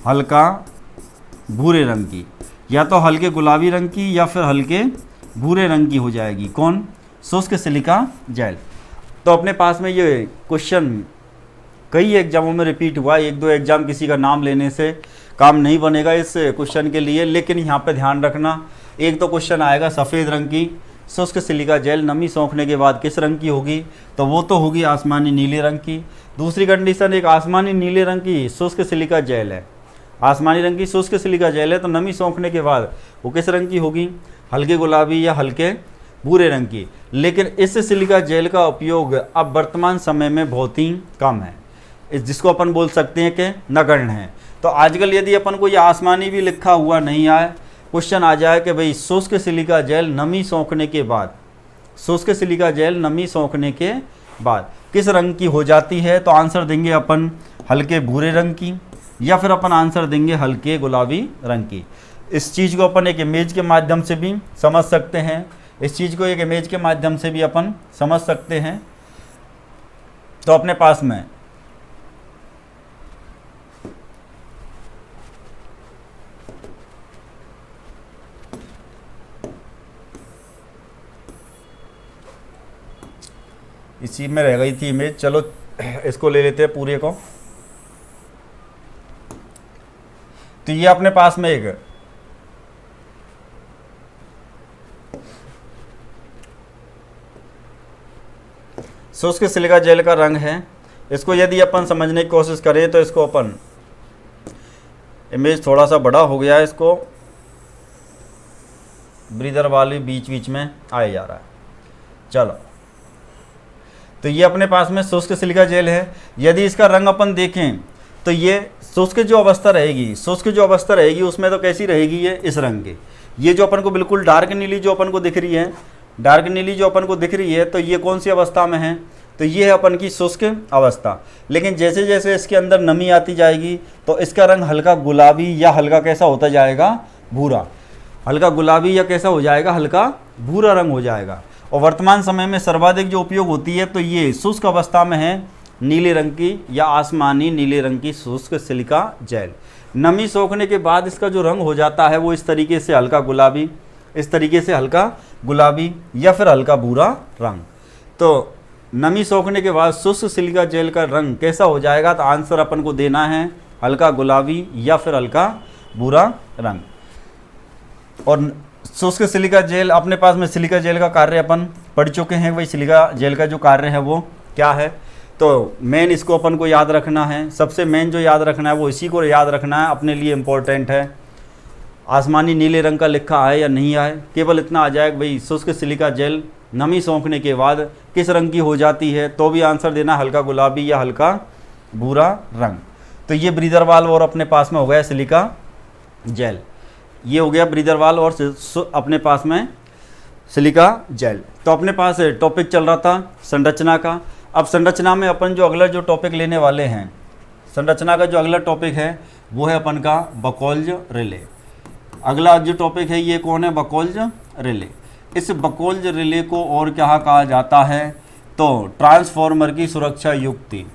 हल्का भूरे रंग की, या तो हल्के गुलाबी रंग की या फिर हल्के भूरे रंग की हो जाएगी। कौन? शुष्क सिलिका जेल। तो अपने पास में ये क्वेश्चन कई एग्जामों में रिपीट हुआ, एक दो एग्जाम किसी का नाम लेने से काम नहीं बनेगा इस क्वेश्चन के लिए, लेकिन यहाँ पे ध्यान रखना, एक तो क्वेश्चन आएगा सफ़ेद रंग की शुष्क सिलिका जेल नमी सोखने के बाद किस रंग की होगी, तो वो तो होगी आसमानी नीले रंग की। दूसरी कंडीशन एक आसमानी नीले रंग की शुष्क सिलिका जेल है, आसमानी रंग की शुष्क सिलिका जेल है, तो नमी सोखने के बाद वो किस रंग की होगी? हल्के गुलाबी या हल्के भूरे रंग की। लेकिन इस सिलिका जेल का उपयोग अब वर्तमान समय में बहुत ही कम है, जिसको अपन बोल सकते हैं कि नगण्य है। तो आजकल यदि अपन को ये आसमानी भी लिखा हुआ नहीं आए, क्वेश्चन आ जाए कि भाई शुष्क सिलिका जेल नमी सोखने के बाद, शुष्क सिलिका जेल नमी सोखने के बाद किस रंग की हो जाती है, तो आंसर देंगे अपन हल्के भूरे रंग की, या फिर अपन आंसर देंगे हल्के गुलाबी रंग की। इस चीज़ को अपन एक इमेज के माध्यम से भी समझ सकते हैं, इस चीज़ को एक इमेज के माध्यम से भी अपन समझ सकते हैं। तो अपने पास में इसी में रह गई थी इमेज, चलो इसको ले लेते हैं पूरे को। तो ये अपने पास में एक शुष्क सिलिका जेल का रंग है, इसको यदि अपन समझने की कोशिश करें तो इसको अपन, इमेज थोड़ा सा बड़ा हो गया है, इसको ब्रीदर वाली बीच बीच में आया जा रहा है। चलो, तो ये अपने पास में शुष्क सिलिका जेल है। यदि इसका रंग अपन देखें तो ये शुष्क जो अवस्था रहेगी, शुष्क जो अवस्था रहेगी उसमें तो कैसी रहेगी, ये इस रंग की, ये जो अपन को बिल्कुल डार्क नीली जो अपन को दिख रही है, डार्क नीली जो अपन को दिख रही है, तो ये कौन सी अवस्था में है, तो ये है अपन की शुष्क अवस्था। लेकिन जैसे जैसे इसके अंदर नमी आती जाएगी तो इसका रंग हल्का गुलाबी या हल्का कैसा होता जाएगा, भूरा, हल्का गुलाबी या कैसा हो जाएगा, हल्का भूरा रंग हो जाएगा। और वर्तमान समय में सर्वाधिक जो उपयोग होती है तो ये शुष्क अवस्था में है नीले रंग की या आसमानी नीले रंग की शुष्क सिलिका जेल। नमी सोखने के बाद इसका जो रंग हो जाता है वो इस तरीके से हल्का गुलाबी, इस तरीके से हल्का गुलाबी या फिर हल्का भूरा रंग। तो नमी सोखने के बाद शुष्क सिलिका जेल का रंग कैसा हो जाएगा, तो आंसर अपन को देना है हल्का गुलाबी या फिर हल्का भूरा रंग। और शुष्क सिलिका जेल, अपने पास में सिलिका जेल का कार्य अपन पढ़ चुके हैं, वही सिलिका जेल का जो कार्य है वो क्या है, तो मेन इसको अपन को याद रखना है, सबसे मेन जो याद रखना है वो इसी को याद रखना है, अपने लिए इम्पोर्टेंट है। आसमानी नीले रंग का लिखा आए या नहीं आए, केवल इतना आ जाए भाई शुष्क सिलिका जेल नमी सोखने के बाद किस रंग की हो जाती है, तो भी आंसर देना हल्का गुलाबी या हल्का भूरा रंग। तो ये ब्रीदर वाल्व और अपने पास में हो गया सिलिका जेल, ये हो गया ब्रीदर वाल्व और अपने पास में सिलिका जेल। तो अपने पास टॉपिक चल रहा था संरचना का। अब संरचना में अपन जो अगला जो टॉपिक लेने वाले हैं, संरचना का जो अगला टॉपिक है वो है अपन का बकोल्ज रिले। अगला जो टॉपिक है ये कौन है, बकोल्ज रिले। इस बकोल्ज रिले को और क्या कहा जाता है, तो ट्रांसफॉर्मर की सुरक्षा युक्ति।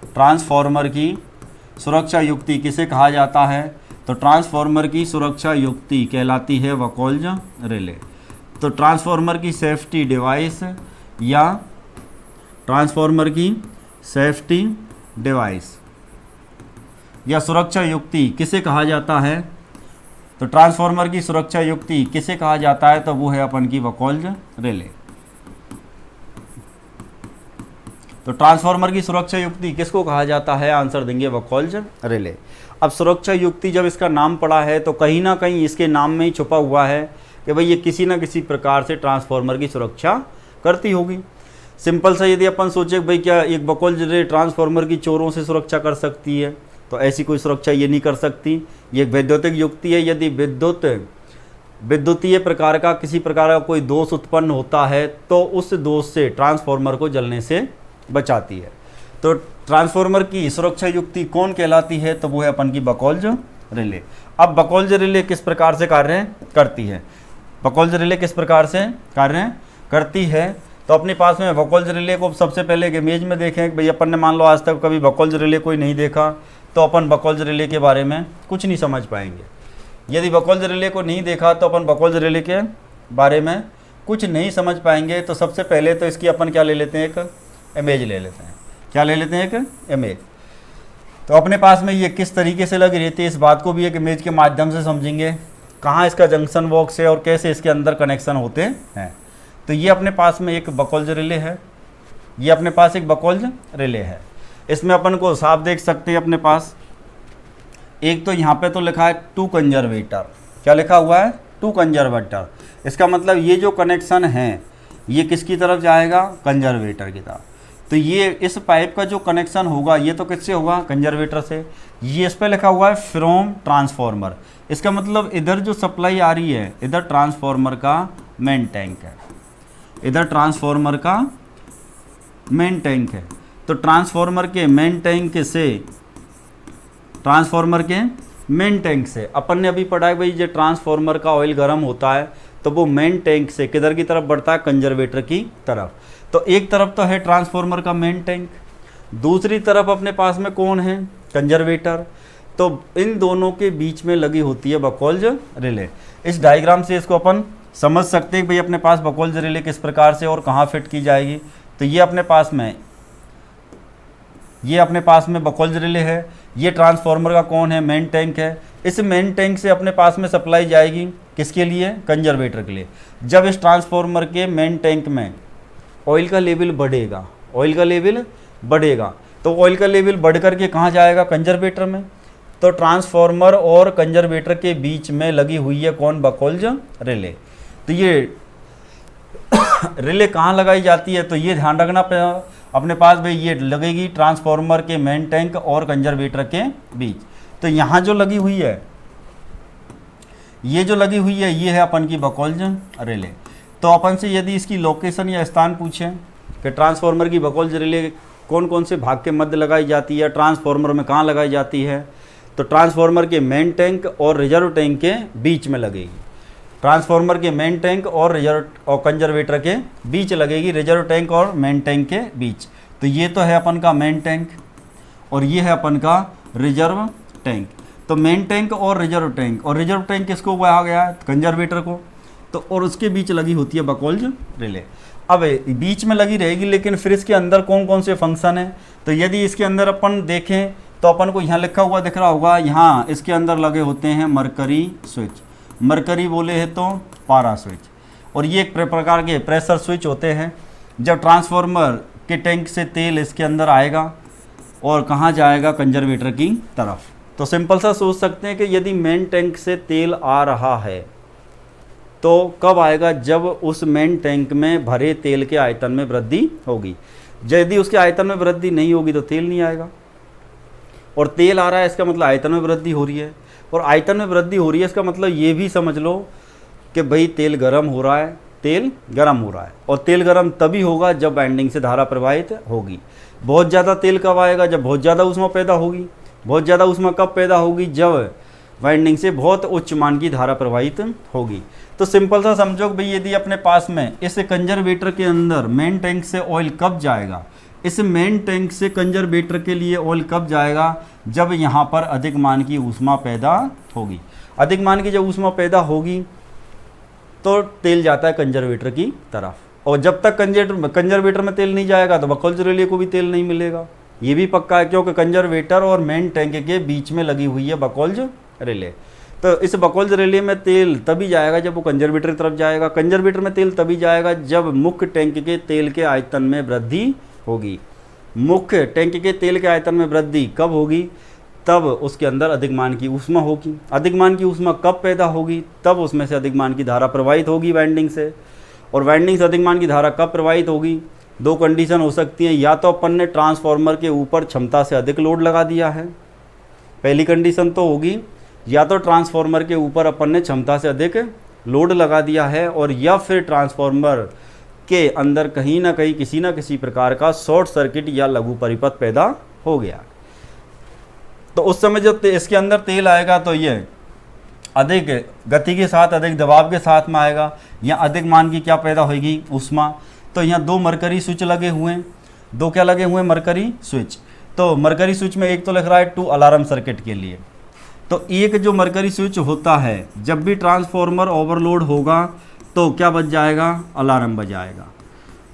ट्रांसफॉर्मर की सुरक्षा युक्ति किसे कहा जाता है, तो ट्रांसफॉर्मर की सुरक्षा युक्ति कहलाती है बकोल्ज रिले। तो ट्रांसफॉर्मर की सेफ्टी डिवाइस या ट्रांसफॉर्मर की सेफ्टी डिवाइस या सुरक्षा युक्ति किसे कहा जाता है, तो ट्रांसफॉर्मर की सुरक्षा युक्ति किसे कहा जाता है, तो वो है अपन की बकोल्ज रिले। तो ट्रांसफॉर्मर की सुरक्षा युक्ति किसको कहा जाता है, आंसर देंगे बकोल्ज रिले। अब सुरक्षा युक्ति जब इसका नाम पड़ा है तो कहीं ना कहीं इसके नाम में ही छुपा हुआ है कि भाई ये किसी ना किसी प्रकार से ट्रांसफॉर्मर की सुरक्षा करती होगी। सिंपल सा यदि अपन सोचे भाई क्या एक बकोल्ज रिले ट्रांसफॉर्मर की चोरों से सुरक्षा कर सकती है, तो ऐसी कोई सुरक्षा ये नहीं कर सकती। ये एक वैद्युतिक युक्ति है। यदि विद्युतीय प्रकार का किसी प्रकार का कोई दोष उत्पन्न होता है तो उस दोष से ट्रांसफॉर्मर को जलने से बचाती है। तो ट्रांसफार्मर की सुरक्षा युक्ति कौन कहलाती है? तो वो है अपन की बकौल्ज रिले। अब बकौल्ज रिले किस प्रकार से कार्य करती है? बकौल्ज रिले किस प्रकार से कार्य करती है? तो अपने पास में बकौल्ज रिले को सबसे पहले एक इमेज में देखें। भाई अपन ने मान लो आज तक कभी बकौल्ज रिले कोई नहीं देखा, तो अपन बकौल्ज रिले के बारे में कुछ नहीं समझ पाएंगे। यदि बकौल्ज रिले को नहीं देखा तो अपन बकौल्ज रिले के बारे में कुछ नहीं समझ पाएंगे। तो सबसे पहले तो इसकी अपन क्या ले लेते हैं? एक इमेज ले लेते हैं। क्या ले लेते हैं? एक इमेज। तो अपने पास में ये किस तरीके से लगी रहती है, इस बात को भी एक इमेज के माध्यम से समझेंगे। कहाँ इसका जंक्शन बॉक्स है और कैसे इसके अंदर कनेक्शन होते हैं। तो ये अपने पास में एक बकौल्ज रिले है, ये अपने पास एक बकौल्ज रिले है। इसमें अपन को साफ देख सकते हैं अपने पास एक तो यहाँ पे तो लिखा है टू कंजर्वेटर। क्या लिखा हुआ है? To conservator. इसका मतलब ये जो कनेक्शन है ये किसकी तरफ जाएगा? कंजर्वेटर की तरफ। तो ये इस पाइप का जो कनेक्शन होगा ये तो किससे होगा? कंजर्वेटर से। ये इस पर लिखा हुआ है फ्रॉम ट्रांसफार्मर। इसका मतलब इधर जो सप्लाई आ रही है इधर ट्रांसफार्मर का मेन टैंक है, इधर ट्रांसफार्मर का मेन टैंक है। तो ट्रांसफार्मर के मेन टैंक से, ट्रांसफार्मर के मेन टैंक से अपन ने अभी पढ़ा है भाई जो ट्रांसफार्मर का ऑयल गर्म होता है तो वो मेन टैंक से किधर की तरफ बढ़ता है? कंजर्वेटर की तरफ। तो एक तरफ तो है ट्रांसफार्मर का मेन टैंक, दूसरी तरफ अपने पास में कौन है? कंजर्वेटर। तो इन दोनों के बीच में लगी होती है बकौल्ज रिले। इस डायग्राम से इसको अपन समझ सकते हैं कि भाई अपने पास बकौल्ज रिले किस प्रकार से और कहाँ फिट की जाएगी। तो ये अपने पास में बकौल्ज रिले है। ये ट्रांसफार्मर का कौन है? मेन टैंक है। इस मेन टैंक से अपने पास में सप्लाई जाएगी किसके लिए? कंजर्वेटर के लिए। जब इस ट्रांसफार्मर के मेन टैंक में ऑयल का लेवल बढ़ेगा, ऑयल का लेवल बढ़ेगा, तो ऑयल का लेवल बढ़ करके कहाँ जाएगा? कंजर्वेटर में। तो ट्रांसफार्मर और कंजर्वेटर के बीच में लगी हुई है कौन? बकौल्ज रिले। तो ये रिले कहाँ लगाई जाती है? तो ये ध्यान रखना अपने पास भाई ये लगेगी ट्रांसफार्मर के मेन टैंक और कंजर्वेटर के बीच। तो यहाँ जो लगी हुई है, ये जो लगी हुई है ये है अपन की बकौल्ज रिले। तो अपन से यदि इसकी लोकेशन या स्थान पूछें कि ट्रांसफार्मर की बकौल्ज रिले कौन कौन से भाग के मध्य लगाई जाती है, ट्रांसफार्मर में कहाँ लगाई जाती है, तो ट्रांसफार्मर के मेन टैंक और रिजर्व टैंक के बीच में लगेगी। ट्रांसफार्मर के मेन टैंक और रिजर्व और कंजर्वेटर के बीच लगेगी, रिजर्व टैंक और मेन टैंक के बीच। तो ये तो है अपन का मेन टैंक और ये है अपन का रिजर्व टैंक। तो मेन टैंक और रिजर्व टैंक किसको कहा गया है? कंजर्वेटर को। तो और उसके बीच लगी होती है बकौल्ज रिले। अब बीच में लगी रहेगी, लेकिन फिर इसके अंदर कौन कौन से फंक्शन है? तो यदि इसके अंदर अपन देखें तो अपन को यहाँ लिखा हुआ दिख रहा होगा, यहाँ इसके अंदर लगे होते हैं मरकरी स्विच। मरकरी बोले हैं तो पारा स्विच, और ये एक प्रकार के प्रेशर स्विच होते हैं। जब ट्रांसफार्मर के टैंक से तेल इसके अंदर आएगा और कहाँ जाएगा? कंजर्वेटर की तरफ। तो सिंपल सा सोच सकते हैं कि यदि मेन टैंक से तेल आ रहा है तो कब आएगा? जब उस मेन टैंक में भरे तेल के आयतन में वृद्धि होगी। यदि उसके आयतन में वृद्धि नहीं होगी तो तेल नहीं आएगा। और तेल आ रहा है इसका मतलब आयतन में वृद्धि हो रही है, और आयतन में वृद्धि हो रही है इसका मतलब ये भी समझ लो कि भाई तेल गर्म हो रहा है, तेल गर्म हो रहा है। और तेल गर्म तभी होगा जब वाइंडिंग से धारा प्रवाहित होगी। बहुत ज़्यादा तेल कब आएगा? जब बहुत ज़्यादा ऊष्मा पैदा होगी। बहुत ज़्यादा ऊष्मा कब पैदा होगी? जब वाइंडिंग से बहुत उच्च मान की धारा प्रवाहित होगी। तो सिंपल सा समझो भाई यदि अपने पास में इस कंजर्वेटर के अंदर मेन टैंक से ऑयल कब जाएगा? इस मेन टैंक से कंजर्वेटर के लिए ऑयल कब जाएगा? जब यहाँ पर अधिक मान की ऊष्मा पैदा होगी। अधिक मान की जब ऊष्मा पैदा होगी तो तेल जाता है कंजर्वेटर की तरफ, और जब तक कंजर्वेटर में तेल नहीं जाएगा तो बकौल्ज रिले को भी तेल नहीं मिलेगा। ये भी पक्का है क्योंकि कंजर्वेटर और मेन टैंक के बीच में लगी हुई है बकौल्ज रिले। तो इस बकौल्ज रिले में तेल तभी जाएगा जब वो कंजर्वेटर की तरफ जाएगा। कंजर्वेटर में तेल तभी जाएगा जब मुख्य टैंक के तेल के आयतन में वृद्धि होगी। मुख्य टैंक के तेल के आयतन में वृद्धि कब होगी? तब उसके अंदर अधिक मान की ऊष्मा होगी। अधिक मान की ऊष्मा कब पैदा होगी? तब उसमें से अधिक मान की धारा प्रवाहित होगी वाइंडिंग से। और वाइंडिंग से अधिक मान की धारा कब प्रवाहित होगी? दो कंडीशन हो सकती हैं, या तो अपन ने ट्रांसफार्मर के ऊपर क्षमता से अधिक लोड लगा दिया है, पहली कंडीशन तो होगी, या तो ट्रांसफार्मर के ऊपर अपन ने क्षमता से अधिक लोड लगा दिया है, और या फिर ट्रांसफार्मर के अंदर कहीं ना कहीं किसी ना किसी प्रकार का शॉर्ट सर्किट या लघु परिपथ पैदा हो गया। तो उस समय जब इसके अंदर तेल आएगा तो ये अधिक गति के साथ, अधिक दबाव के साथ में आएगा, या अधिक मान की क्या पैदा होगी, ऊष्मा। तो यहाँ दो मरकरी स्विच लगे हुए हैं, दो क्या लगे हुए हैं, मरकरी स्विच। तो मरकरी स्विच में एक तो लिख रहा है टू अलार्म सर्किट के लिए। तो एक जो मरकरी स्विच होता है, जब भी ट्रांसफॉर्मर ओवरलोड होगा तो क्या बज जाएगा, अलार्म बजाएगा।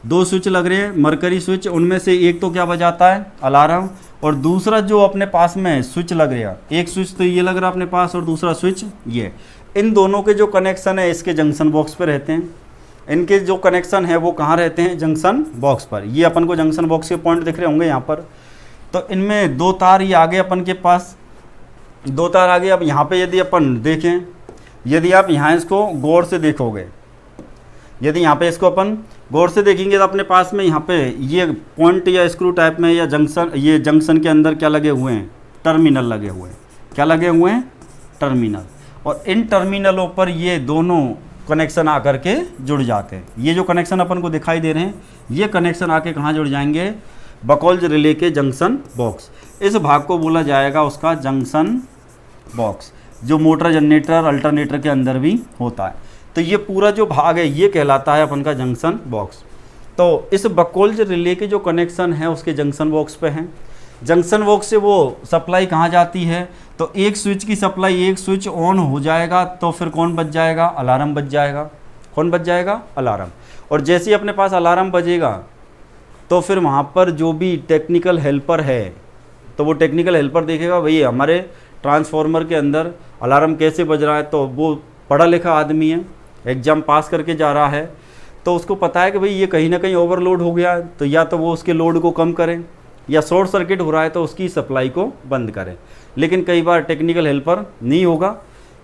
दो स्विच लग रहे हैं मरकरी स्विच, उनमें से एक तो क्या बजाता है, अलार्म, और दूसरा जो अपने पास में स्विच लग रहा है, एक स्विच तो ये लग रहा है अपने पास और दूसरा स्विच ये, इन दोनों के जो कनेक्शन है इसके जंक्शन बॉक्स पे रहते हैं। इनके जो कनेक्शन है वो कहाँ रहते हैं, जंक्शन बॉक्स पर। ये अपन को जंक्शन बॉक्स के पॉइंट दिख रहे होंगे यहाँ पर। तो इनमें दो तार ये आगे अपन के पास, दो तार आगे। अब यहाँ पे यदि अपन देखें, यदि आप यहाँ इसको गौर से देखोगे, यदि यहाँ पे इसको अपन गौर से देखेंगे तो अपने पास में यहाँ पे ये पॉइंट या स्क्रू टाइप में या जंक्शन, ये जंक्शन के अंदर क्या लगे हुए हैं, टर्मिनल लगे हुए हैं। क्या लगे हुए हैं, टर्मिनल। और इन टर्मिनलों पर ये दोनों कनेक्शन आकर के जुड़ जाते हैं। ये जो कनेक्शन अपन को दिखाई दे रहे हैं, ये कनेक्शन आके कहाँ जुड़ जाएंगे, बकौल्ज रिले के जंक्शन बॉक्स। इस भाग को बोला जाएगा उसका जंक्शन बॉक्स, जो मोटर, जनरेटर, अल्टरनेटर के अंदर भी होता है। तो ये पूरा जो भाग है ये कहलाता है अपन का जंक्शन बॉक्स। तो इस बकौल्ज रिले के जो कनेक्शन है उसके जंक्शन बॉक्स पे हैं। जंक्शन बॉक्स से वो सप्लाई कहाँ जाती है, तो एक स्विच की सप्लाई, एक स्विच ऑन हो जाएगा तो फिर कौन बज जाएगा, अलार्म बज जाएगा। कौन बज जाएगा, अलार्म। और जैसे ही अपने पास अलार्म बजेगा तो फिर वहाँ पर जो भी टेक्निकल हेल्पर है, तो वो टेक्निकल हेल्पर देखेगा भाई हमारे ट्रांसफार्मर के अंदर अलार्म कैसे बज रहा है। तो वो पढ़ा लिखा आदमी है, एग्ज़ाम पास करके जा रहा है, तो उसको पता है कि भाई ये कहीं ना कहीं ओवरलोड हो गया, तो या तो वो उसके लोड को कम करें, या शॉर्ट सर्किट हो रहा है तो उसकी सप्लाई को बंद करें। लेकिन कई बार टेक्निकल हेल्पर नहीं होगा,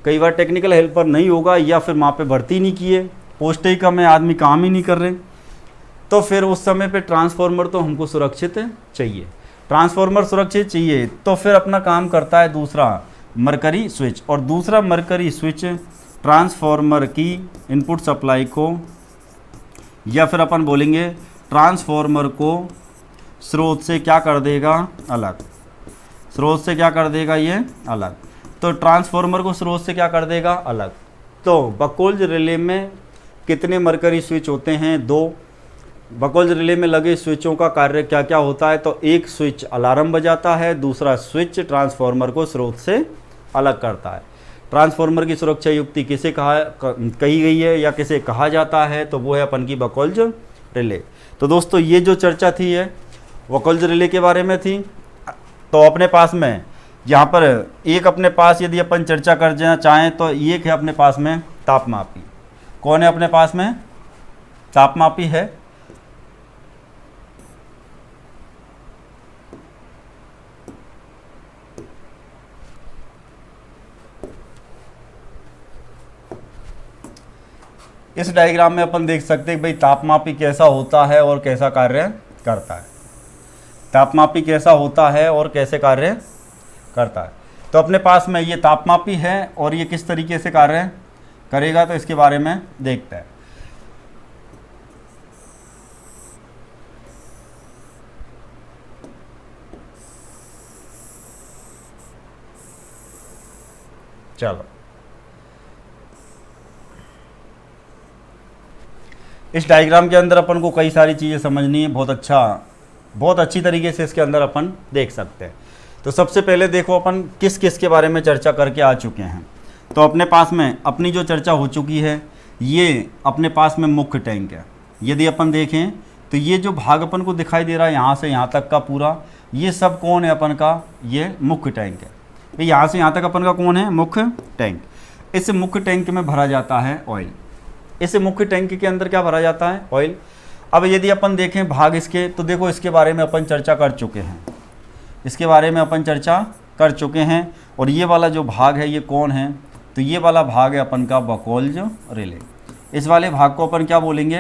कई बार टेक्निकल हेल्पर नहीं होगा, या फिर वहाँ पे भर्ती नहीं किए, पोस्ट ही कम है, आदमी काम ही नहीं कर रहे। तो फिर उस समय पे ट्रांसफार्मर तो हमको सुरक्षित चाहिए, ट्रांसफार्मर सुरक्षित चाहिए। तो फिर अपना काम करता है दूसरा मरकरी स्विच, और दूसरा मरकरी स्विच ट्रांसफार्मर की इनपुट सप्लाई को, या फिर अपन बोलेंगे ट्रांसफार्मर को स्रोत से क्या कर देगा, अलग। स्रोत से क्या कर देगा, ये अलग। तो ट्रांसफार्मर को स्रोत से क्या कर देगा, अलग। तो बकौल्ज रिले में कितने मरकरी स्विच होते हैं, दो। बकौल्ज रिले में लगे स्विचों का कार्य क्या क्या होता है, तो एक स्विच अलार्म बजाता है, दूसरा स्विच ट्रांसफार्मर को स्रोत से अलग करता है। ट्रांसफार्मर की सुरक्षा युक्ति किसे कही गई है या किसे कहा जाता है, तो वो है अपन की बकौल्ज रिले। तो दोस्तों ये जो चर्चा थी है बकौल्ज रिले के बारे में थी। तो अपने पास में यहाँ पर एक अपने पास यदि अपन चर्चा करना चाहें तो एक है अपने पास में तापमापी। कौन है अपने पास में, तापमापी है। इस डायग्राम में अपन देख सकते हैं भाई तापमापी कैसा होता है और कैसा कार्य करता है। तापमापी कैसा होता है और कैसे कार्य करता है। तो अपने पास में ये तापमापी है और ये किस तरीके से कार्य करेगा, तो इसके बारे में देखते हैं। चलो इस डायग्राम के अंदर अपन को कई सारी चीज़ें समझनी है, बहुत अच्छी तरीके से इसके अंदर अपन देख सकते हैं। तो सबसे पहले देखो अपन किस किस के बारे में चर्चा करके आ चुके हैं। तो अपने पास में अपनी जो चर्चा हो चुकी है, ये अपने पास में मुख्य टैंक है। यदि अपन देखें तो ये जो भाग अपन को दिखाई दे रहा है यहाँ से यहाँ तक का पूरा, ये सब कौन है अपन का, ये मुख्य टैंक है। यहाँ से यहाँ तक अपन का कौन है, मुख्य टैंक। इस मुख्य टैंक में भरा जाता है ऑयल। इस मुख्य टैंक के अंदर क्या भरा जाता है, ऑयल। अब यदि अपन देखें भाग इसके, तो देखो इसके बारे में अपन चर्चा कर चुके हैं, इसके बारे में अपन चर्चा कर चुके हैं। और ये वाला जो भाग है ये कौन है, तो ये वाला भाग है अपन का बकौल्ज रिले। इस वाले भाग को अपन क्या बोलेंगे,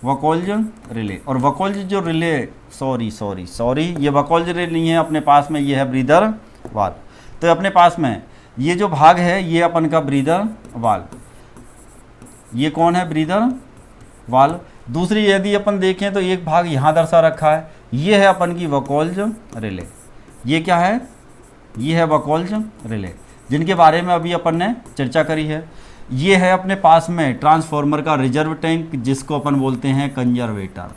बकौल्ज रिले। और बकौल्ज जो रिले, सॉरी ये बकौल्ज रिले नहीं है अपने पास में, ये है ब्रीदर वाल्व। तो अपने पास में ये जो भाग है ये अपन का ब्रीदर वाल्व। ये कौन है, ब्रीदर वाल्व। दूसरी यदि अपन देखें तो एक भाग यहाँ दर्शा रखा है, ये है अपन की वकोल्ज रिले। ये क्या है? ये है वकोल्ज रिले, जिनके बारे में अभी अपन ने चर्चा करी है। ये है अपने पास में ट्रांसफार्मर का रिजर्व टैंक, जिसको अपन बोलते हैं कंजर्वेटर।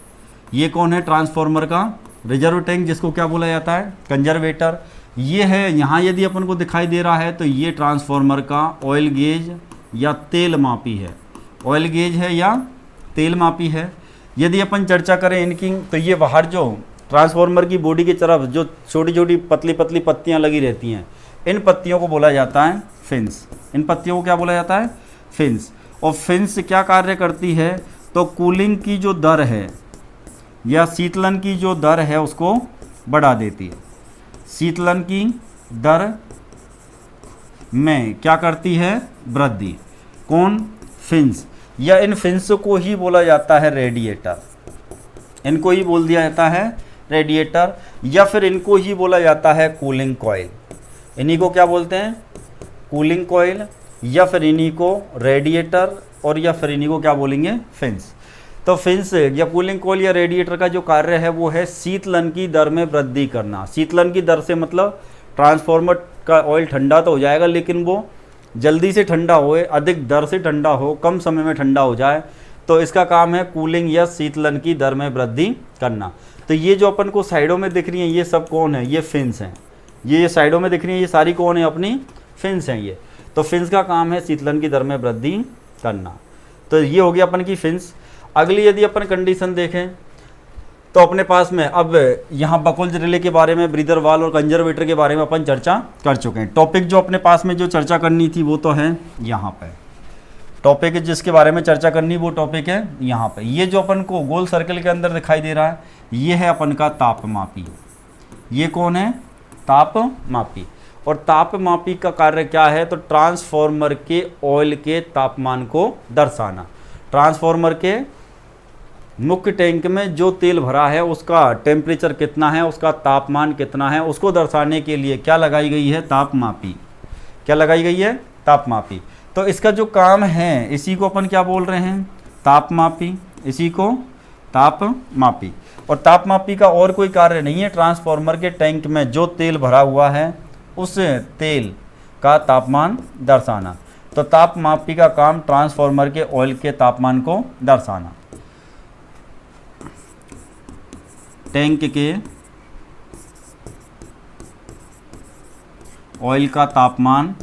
ये कौन है? ट्रांसफार्मर का रिजर्व टैंक, जिसको क्या बोला जाता है? कंजर्वेटर। ये है यहाँ यदि अपन को दिखाई दे रहा है तो ये ट्रांसफार्मर का ऑयल गेज या तेल मापी है। ऑयल गेज है या तेल मापी है। यदि अपन चर्चा करें इनकी, तो ये बाहर जो ट्रांसफार्मर की बॉडी की तरफ जो छोटी छोटी पतली पतली पत्तियां लगी रहती हैं, इन पत्तियों को बोला जाता है फिन्स। इन पत्तियों को क्या बोला जाता है? फिन्स। और फिन्स क्या कार्य करती है? तो कूलिंग की जो दर है या शीतलन की जो दर है उसको बढ़ा देती है। शीतलन की दर में क्या करती है? वृद्धि। कौन? फिन्स। या इन फिन्स को ही बोला जाता है रेडिएटर। इनको ही बोल दिया जाता है रेडिएटर, या फिर इनको ही बोला जाता है कूलिंग कॉइल। इन्हीं को क्या बोलते हैं? कूलिंग कॉइल, या फिर इन्हीं को रेडिएटर, और या फिर इन्हीं को क्या बोलेंगे? फिन्स। तो फिन्स या कूलिंग कॉइल या रेडिएटर का जो कार्य है वो है शीतलन की दर में वृद्धि करना। शीतलन की दर से मतलब ट्रांसफार्मर का ऑयल ठंडा तो हो जाएगा, लेकिन वो जल्दी से ठंडा होए, अधिक दर से ठंडा हो, कम समय में ठंडा हो जाए, तो इसका काम है कूलिंग या शीतलन की दर में वृद्धि करना। तो ये जो अपन को साइडों में दिख रही हैं, ये सब कौन है? ये फिन्स हैं। ये साइडों में दिख रही हैं, ये सारी कौन है? अपनी फिन्स हैं ये। तो फिन्स का काम है शीतलन की दर में वृद्धि करना। तो ये हो गया अपन की फिन्स। अगली यदि अपन कंडीशन देखें तो अपने पास में अब यहाँ बकोल्ज रिले के बारे में, ब्रीदर वाल्व और कंजर्वेटर के बारे में अपन चर्चा कर चुके हैं। टॉपिक जो अपने पास में जो चर्चा करनी थी वो तो है यहाँ पे। टॉपिक जिसके बारे में चर्चा करनी वो टॉपिक है यहाँ पे। ये जो अपन को गोल सर्कल के अंदर दिखाई दे रहा है, ये है अपन का तापमापी। ये कौन है? तापमापी। और तापमापी का कार्य क्या है? तो ट्रांसफार्मर के ऑयल के तापमान को दर्शाना। ट्रांसफार्मर के मुख्य टैंक में जो तेल भरा है उसका टेम्परेचर कितना है, उसका तापमान कितना है, उसको दर्शाने के लिए क्या लगाई गई है? तापमापी। क्या लगाई गई है? तापमापी। तो इसका जो काम है इसी को अपन क्या बोल रहे हैं? तापमापी। इसी को तापमापी। और तापमापी का और कोई कार्य नहीं है, ट्रांसफार्मर के टैंक में जो तेल भरा हुआ है उस तेल का तापमान दर्शाना। तो तापमापी का काम ट्रांसफार्मर के ऑयल के तापमान को दर्शाना। टैंक के ऑयल का तापमान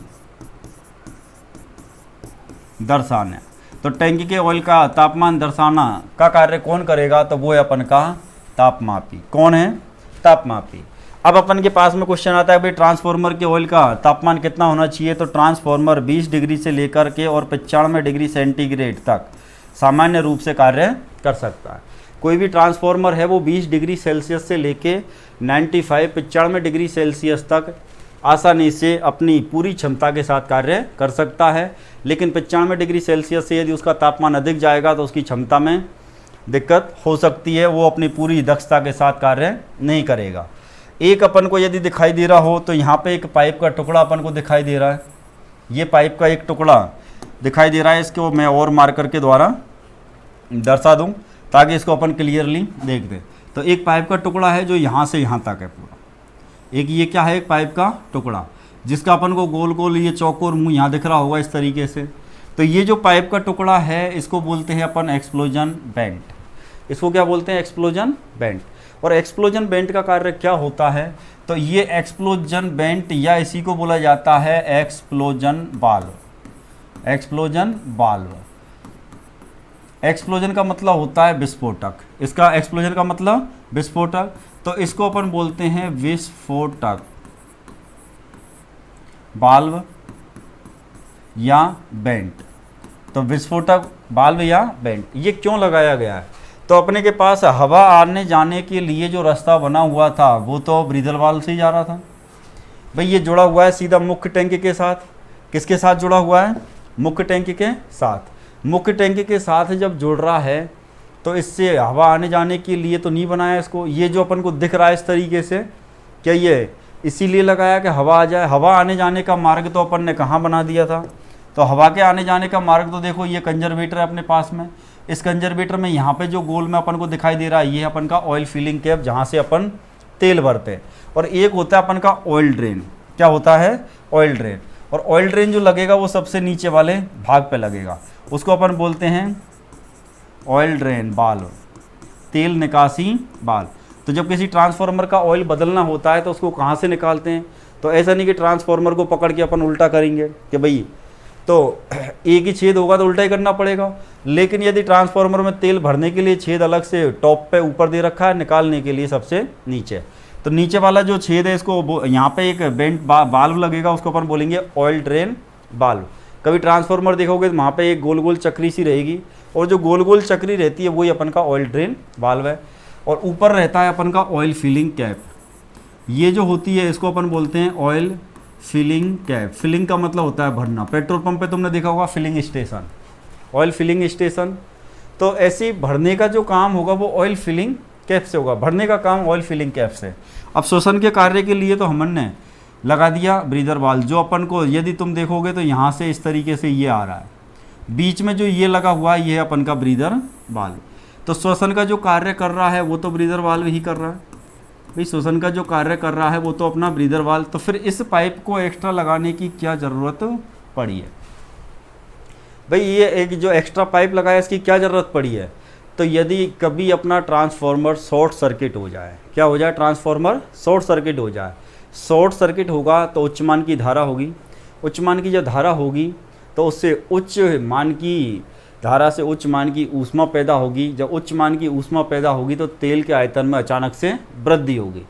दर्शाना। तो टैंक के ऑयल का तापमान दर्शाना का कार्य कौन करेगा? तो वो है अपन का तापमापी। कौन है? तापमापी। अब अपन के पास में क्वेश्चन आता है भाई ट्रांसफार्मर के ऑयल का तापमान कितना होना चाहिए? तो ट्रांसफार्मर 20 डिग्री से लेकर के और 95 डिग्री सेंटीग्रेड तक सामान्य रूप से कार्य कर सकता है। कोई भी ट्रांसफार्मर है वो 20 डिग्री सेल्सियस से लेके 95 डिग्री सेल्सियस तक आसानी से अपनी पूरी क्षमता के साथ कार्य कर सकता है। लेकिन 95 डिग्री सेल्सियस से यदि उसका तापमान अधिक जाएगा तो उसकी क्षमता में दिक्कत हो सकती है, वो अपनी पूरी दक्षता के साथ कार्य नहीं करेगा। एक अपन को यदि दिखाई दे रहा हो तो यहाँ पे एक पाइप का टुकड़ा अपन को दिखाई दे रहा है। ये पाइप का एक टुकड़ा दिखाई दे रहा है, इसको मैं और मार्कर के द्वारा दर्शा दूँ ताकि इसको अपन क्लियरली देख दें। तो एक पाइप का टुकड़ा है जो यहाँ से यहाँ तक है पूरा। एक ये क्या है? एक पाइप का टुकड़ा जिसका अपन को गोल गोल ये चौकोर मुंह यहाँ दिख रहा होगा इस तरीके से। तो ये जो पाइप का टुकड़ा है इसको बोलते हैं अपन एक्सप्लोजन वेंट। इसको क्या बोलते हैं? Explosion went. और एक्सप्लोजन वेंट का कार्य क्या होता है? तो ये एक्सप्लोजन वेंट या इसी को बोला जाता है explosion valve. Explosion valve. Explosion का मतलब होता है विस्फोटक। इसका एक्सप्लोजन का मतलब विस्फोटक। तो इसको अपन बोलते हैं विस्फोटक वाल्व या वेंट। तो विस्फोटक वाल्व या वेंट ये क्यों लगाया गया है? तो अपने के पास हवा आने जाने के लिए जो रास्ता बना हुआ था वो तो ब्रीदर वाल्व से ही जा रहा था। भाई ये जुड़ा हुआ है सीधा मुख्य टैंक के साथ। किसके साथ जुड़ा हुआ है? मुख्य टैंक के साथ। मुख्य टैंक के साथ जब जुड़ रहा है तो इससे हवा आने जाने के लिए तो नहीं बनाया इसको। ये जो अपन को दिख रहा है इस तरीके से, क्या ये इसीलिए लगाया कि हवा आ जाए? हवा आने जाने का मार्ग तो अपन ने कहाँ बना दिया था? तो हवा के आने जाने का मार्ग तो देखो ये कंजर्वेटर है अपने पास में, इस कंजर्वेटर में यहाँ पे जो गोल में अपन को दिखाई दे रहा है ये अपन का ऑयल फिलिंग कैप जहाँ से अपन तेल भरते हैं, और एक होता है अपन का ऑयल ड्रेन। क्या होता है? Oil drain. और ऑयल ड्रेन जो लगेगा वो सबसे नीचे वाले भाग पे लगेगा, उसको अपन बोलते हैं ऑयल ड्रेन बाल्व, तेल निकासी बाल्व। तो जब किसी ट्रांसफार्मर का ऑयल बदलना होता है तो उसको कहाँ से निकालते हैं? तो ऐसा नहीं कि ट्रांसफार्मर को पकड़ के अपन उल्टा करेंगे कि भाई तो एक ही छेद होगा तो उल्टा ही करना पड़ेगा, लेकिन यदि ट्रांसफार्मर में तेल भरने के लिए छेद अलग से टॉप पे ऊपर दे रखा है, निकालने के लिए सबसे नीचे, तो नीचे वाला जो छेद है इसको यहाँ पे एक बेंट बाल्व लगेगा, उसको अपन बोलेंगे ऑयल ड्रेन बाल्व। कभी ट्रांसफार्मर देखोगे तो वहाँ पे एक गोल गोल चक्री सी रहेगी, और जो गोल गोल चक्री रहती है वही अपन का ऑयल ड्रेन बाल्व है। और ऊपर रहता है अपन का ऑयल फिलिंग कैप, ये जो होती है इसको अपन बोलते हैं ऑयल फिलिंग कैप। फिलिंग का मतलब होता है भरना। पेट्रोल पंप पे तुमने देखा होगा filling station, oil filling station. तो ऐसे भरने का जो काम होगा वो ऑयल फिलिंग कैप से होगा, भरने का काम ऑयल फिलिंग कैप से। अब शोषण के कार्य के लिए तो हमने लगा दिया ब्रीदर वाल्व, जो अपन को यदि तुम देखोगे तो यहाँ से इस तरीके से ये आ रहा है, बीच में जो ये लगा हुआ है ये है अपन का ब्रीदर वाल्व। तो श्वसन का जो कार्य कर रहा है वो तो ब्रीदर वाल्व ही कर रहा है भाई, श्वसन का जो कार्य कर रहा है वो तो अपना ब्रीदर वाल्व। तो फिर इस पाइप को एक्स्ट्रा लगाने की क्या ज़रूरत पड़ी है भाई? ये एक जो एक्स्ट्रा पाइप लगाया इसकी क्या ज़रूरत पड़ी है? तो यदि कभी अपना ट्रांसफार्मर शॉर्ट सर्किट हो जाए, क्या हो जाए? ट्रांसफार्मर शॉर्ट सर्किट हो जाए, शॉर्ट सर्किट होगा तो उच्च मान की धारा होगी, उच्च मान की जब धारा होगी तो उससे उच्च मान की धारा से उच्च मान की ऊष्मा पैदा होगी। जब उच्च मान की ऊष्मा पैदा होगी तो तेल के आयतन में अचानक से वृद्धि होगी।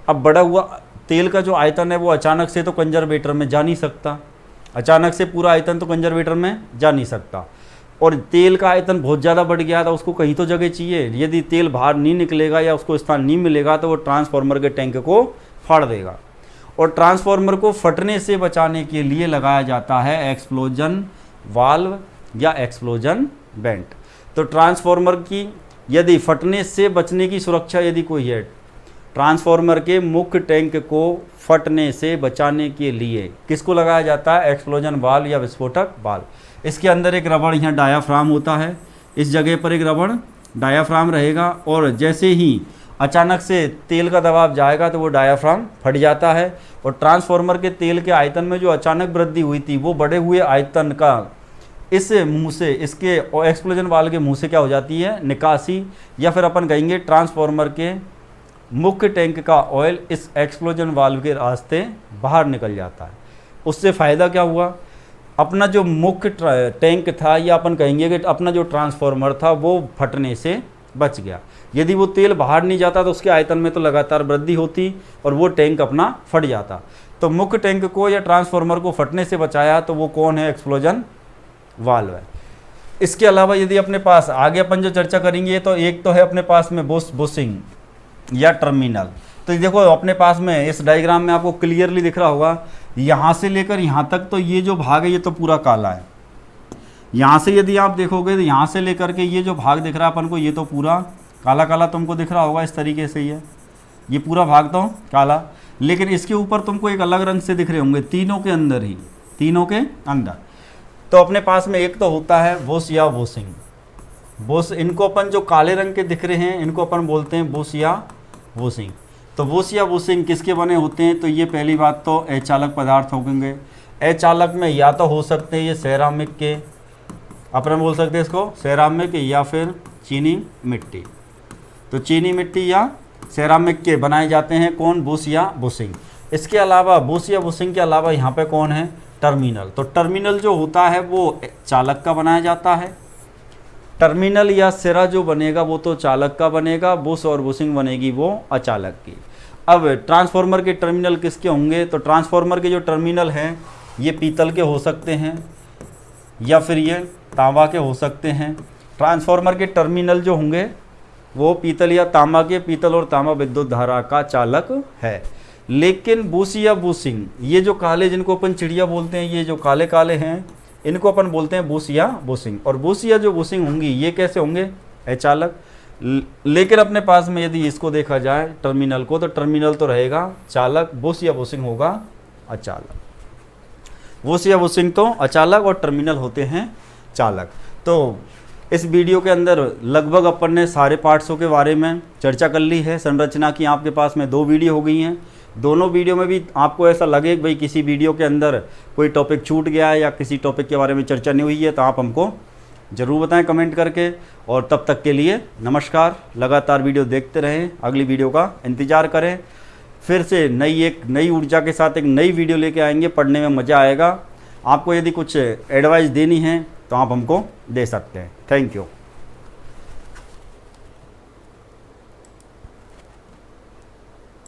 अब बढ़ा हुआ तेल का जो आयतन है वो अचानक से तो कंजर्वेटर में जा नहीं सकता, अचानक से पूरा आयतन तो कंजर्वेटर में जा नहीं सकता, और तेल का आयतन बहुत ज़्यादा बढ़ गया था, उसको कहीं तो जगह चाहिए। यदि तेल बाहर नहीं निकलेगा या उसको स्थान नहीं मिलेगा तो वो ट्रांसफार्मर के टैंक को फाड़ देगा, और ट्रांसफार्मर को फटने से बचाने के लिए लगाया जाता है एक्सप्लोजन वाल्व या एक्सप्लोजन बेंट। तो ट्रांसफार्मर की यदि फटने से बचने की सुरक्षा यदि कोई है, ट्रांसफार्मर के मुख्य टैंक को फटने से बचाने के लिए किसको लगाया जाता है? एक्सप्लोजन वाल्व या विस्फोटक वाल्व। इसके अंदर एक रबड़ यहाँ डायाफ्राम होता है, इस जगह पर एक रबड़ डायाफ्राम रहेगा, और जैसे ही अचानक से तेल का दबाव जाएगा तो वो डायाफ्राम फट जाता है, और ट्रांसफार्मर के तेल के आयतन में जो अचानक वृद्धि हुई थी वो बढ़े हुए आयतन का इस मुंह से, इसके एक्सप्लोजन वाल्व के मुंह से क्या हो जाती है? निकासी, या फिर अपन कहेंगे ट्रांसफार्मर के मुख्य टैंक का ऑयल इस एक्सप्लोजन वाल्व के रास्ते बाहर निकल जाता है। उससे फ़ायदा क्या हुआ? अपना जो मुख्य टैंक था, या अपन कहेंगे कि अपना जो ट्रांसफार्मर था वो फटने से बच गया। यदि वो तेल बाहर नहीं जाता तो उसके आयतन में तो लगातार वृद्धि होती और वो टैंक अपना फट जाता। तो मुख्य टैंक को या ट्रांसफार्मर को फटने से बचाया तो वो कौन है? एक्सप्लोजन वाल्व है। इसके अलावा यदि अपने पास आगे अपन जो चर्चा करेंगे तो एक तो है अपने पास में बुशिंग या टर्मिनल। तो ये देखो अपने पास में इस डायग्राम में आपको क्लियरली दिख रहा होगा, यहाँ से लेकर यहाँ तक तो ये जो भाग है ये तो पूरा काला है। यहाँ से यदि आप देखोगे तो यहाँ से लेकर के ये जो भाग दिख रहा है अपन को ये तो पूरा काला काला तुमको दिख रहा होगा, इस तरीके से ये पूरा भाग तो काला, लेकिन इसके ऊपर तुमको एक अलग रंग से दिख रहे होंगे, तीनों के अंदर ही, तीनों के अंदर। तो अपने पास में एक तो होता है बुश या बुशिंग। बुश, इनको अपन जो काले रंग के दिख रहे हैं इनको अपन बोलते हैं बुश या बुशिंग। तो बुश या बुशिंग किसके बने होते हैं? तो ये पहली बात तो अचालक पदार्थ होंगे। अचालक में या तो हो सकते हैं ये सेरामिक के, अपन बोल सकते हैं इसको सेरामिक, या फिर चीनी मिट्टी। तो चीनी मिट्टी या सेरामिक के बनाए जाते हैं कौन? बुश या बुशिंग। इसके अलावा बुश या बुशिंग के अलावा यहाँ पे कौन है? टर्मिनल। तो टर्मिनल जो होता है वो चालक का बनाया जाता है। टर्मिनल या सिरा जो बनेगा वो तो चालक का बनेगा, बुश और बुशिंग बनेगी वो अचालक की। अब ट्रांसफार्मर के टर्मिनल किसके होंगे? तो ट्रांसफार्मर के जो टर्मिनल हैं ये पीतल के हो सकते हैं या फिर ये तांबा के हो सकते हैं। ट्रांसफार्मर के टर्मिनल जो होंगे वो पीतल या तांबा के, पीतल और तांबा विद्युत धारा का चालक है। लेकिन बुश या बुशिंग, ये जो काले जिनको अपन चिड़िया बोलते हैं, ये जो काले काले हैं इनको अपन बोलते हैं बुश या बुशिंग। और बुश या जो बुशिंग होंगी ये कैसे होंगे? अचालक। लेकिन अपने पास में यदि इसको देखा जाए टर्मिनल को, तो टर्मिनल तो रहेगा चालक, बुश या बुशिंग होगा अचालक। वुश या वुशिंग तो अचालक और टर्मिनल होते हैं चालक। तो इस वीडियो के अंदर लगभग अपन ने सारे पार्ट्सों के बारे में चर्चा कर ली है। संरचना की आपके पास में 2 वीडियो हो गई हैं। दोनों वीडियो में भी आपको ऐसा लगे कि भाई किसी वीडियो के अंदर कोई टॉपिक छूट गया है या किसी टॉपिक के बारे में चर्चा नहीं हुई है, तो आप हमको ज़रूर बताएं कमेंट करके। और तब तक के लिए नमस्कार। लगातार वीडियो देखते रहें, अगली वीडियो का इंतज़ार करें। फिर से एक नई ऊर्जा के साथ एक नई वीडियो लेके आएंगे। पढ़ने में मज़ा आएगा। आपको यदि कुछ एडवाइस देनी है तो आप हमको दे सकते हैं। Thank you.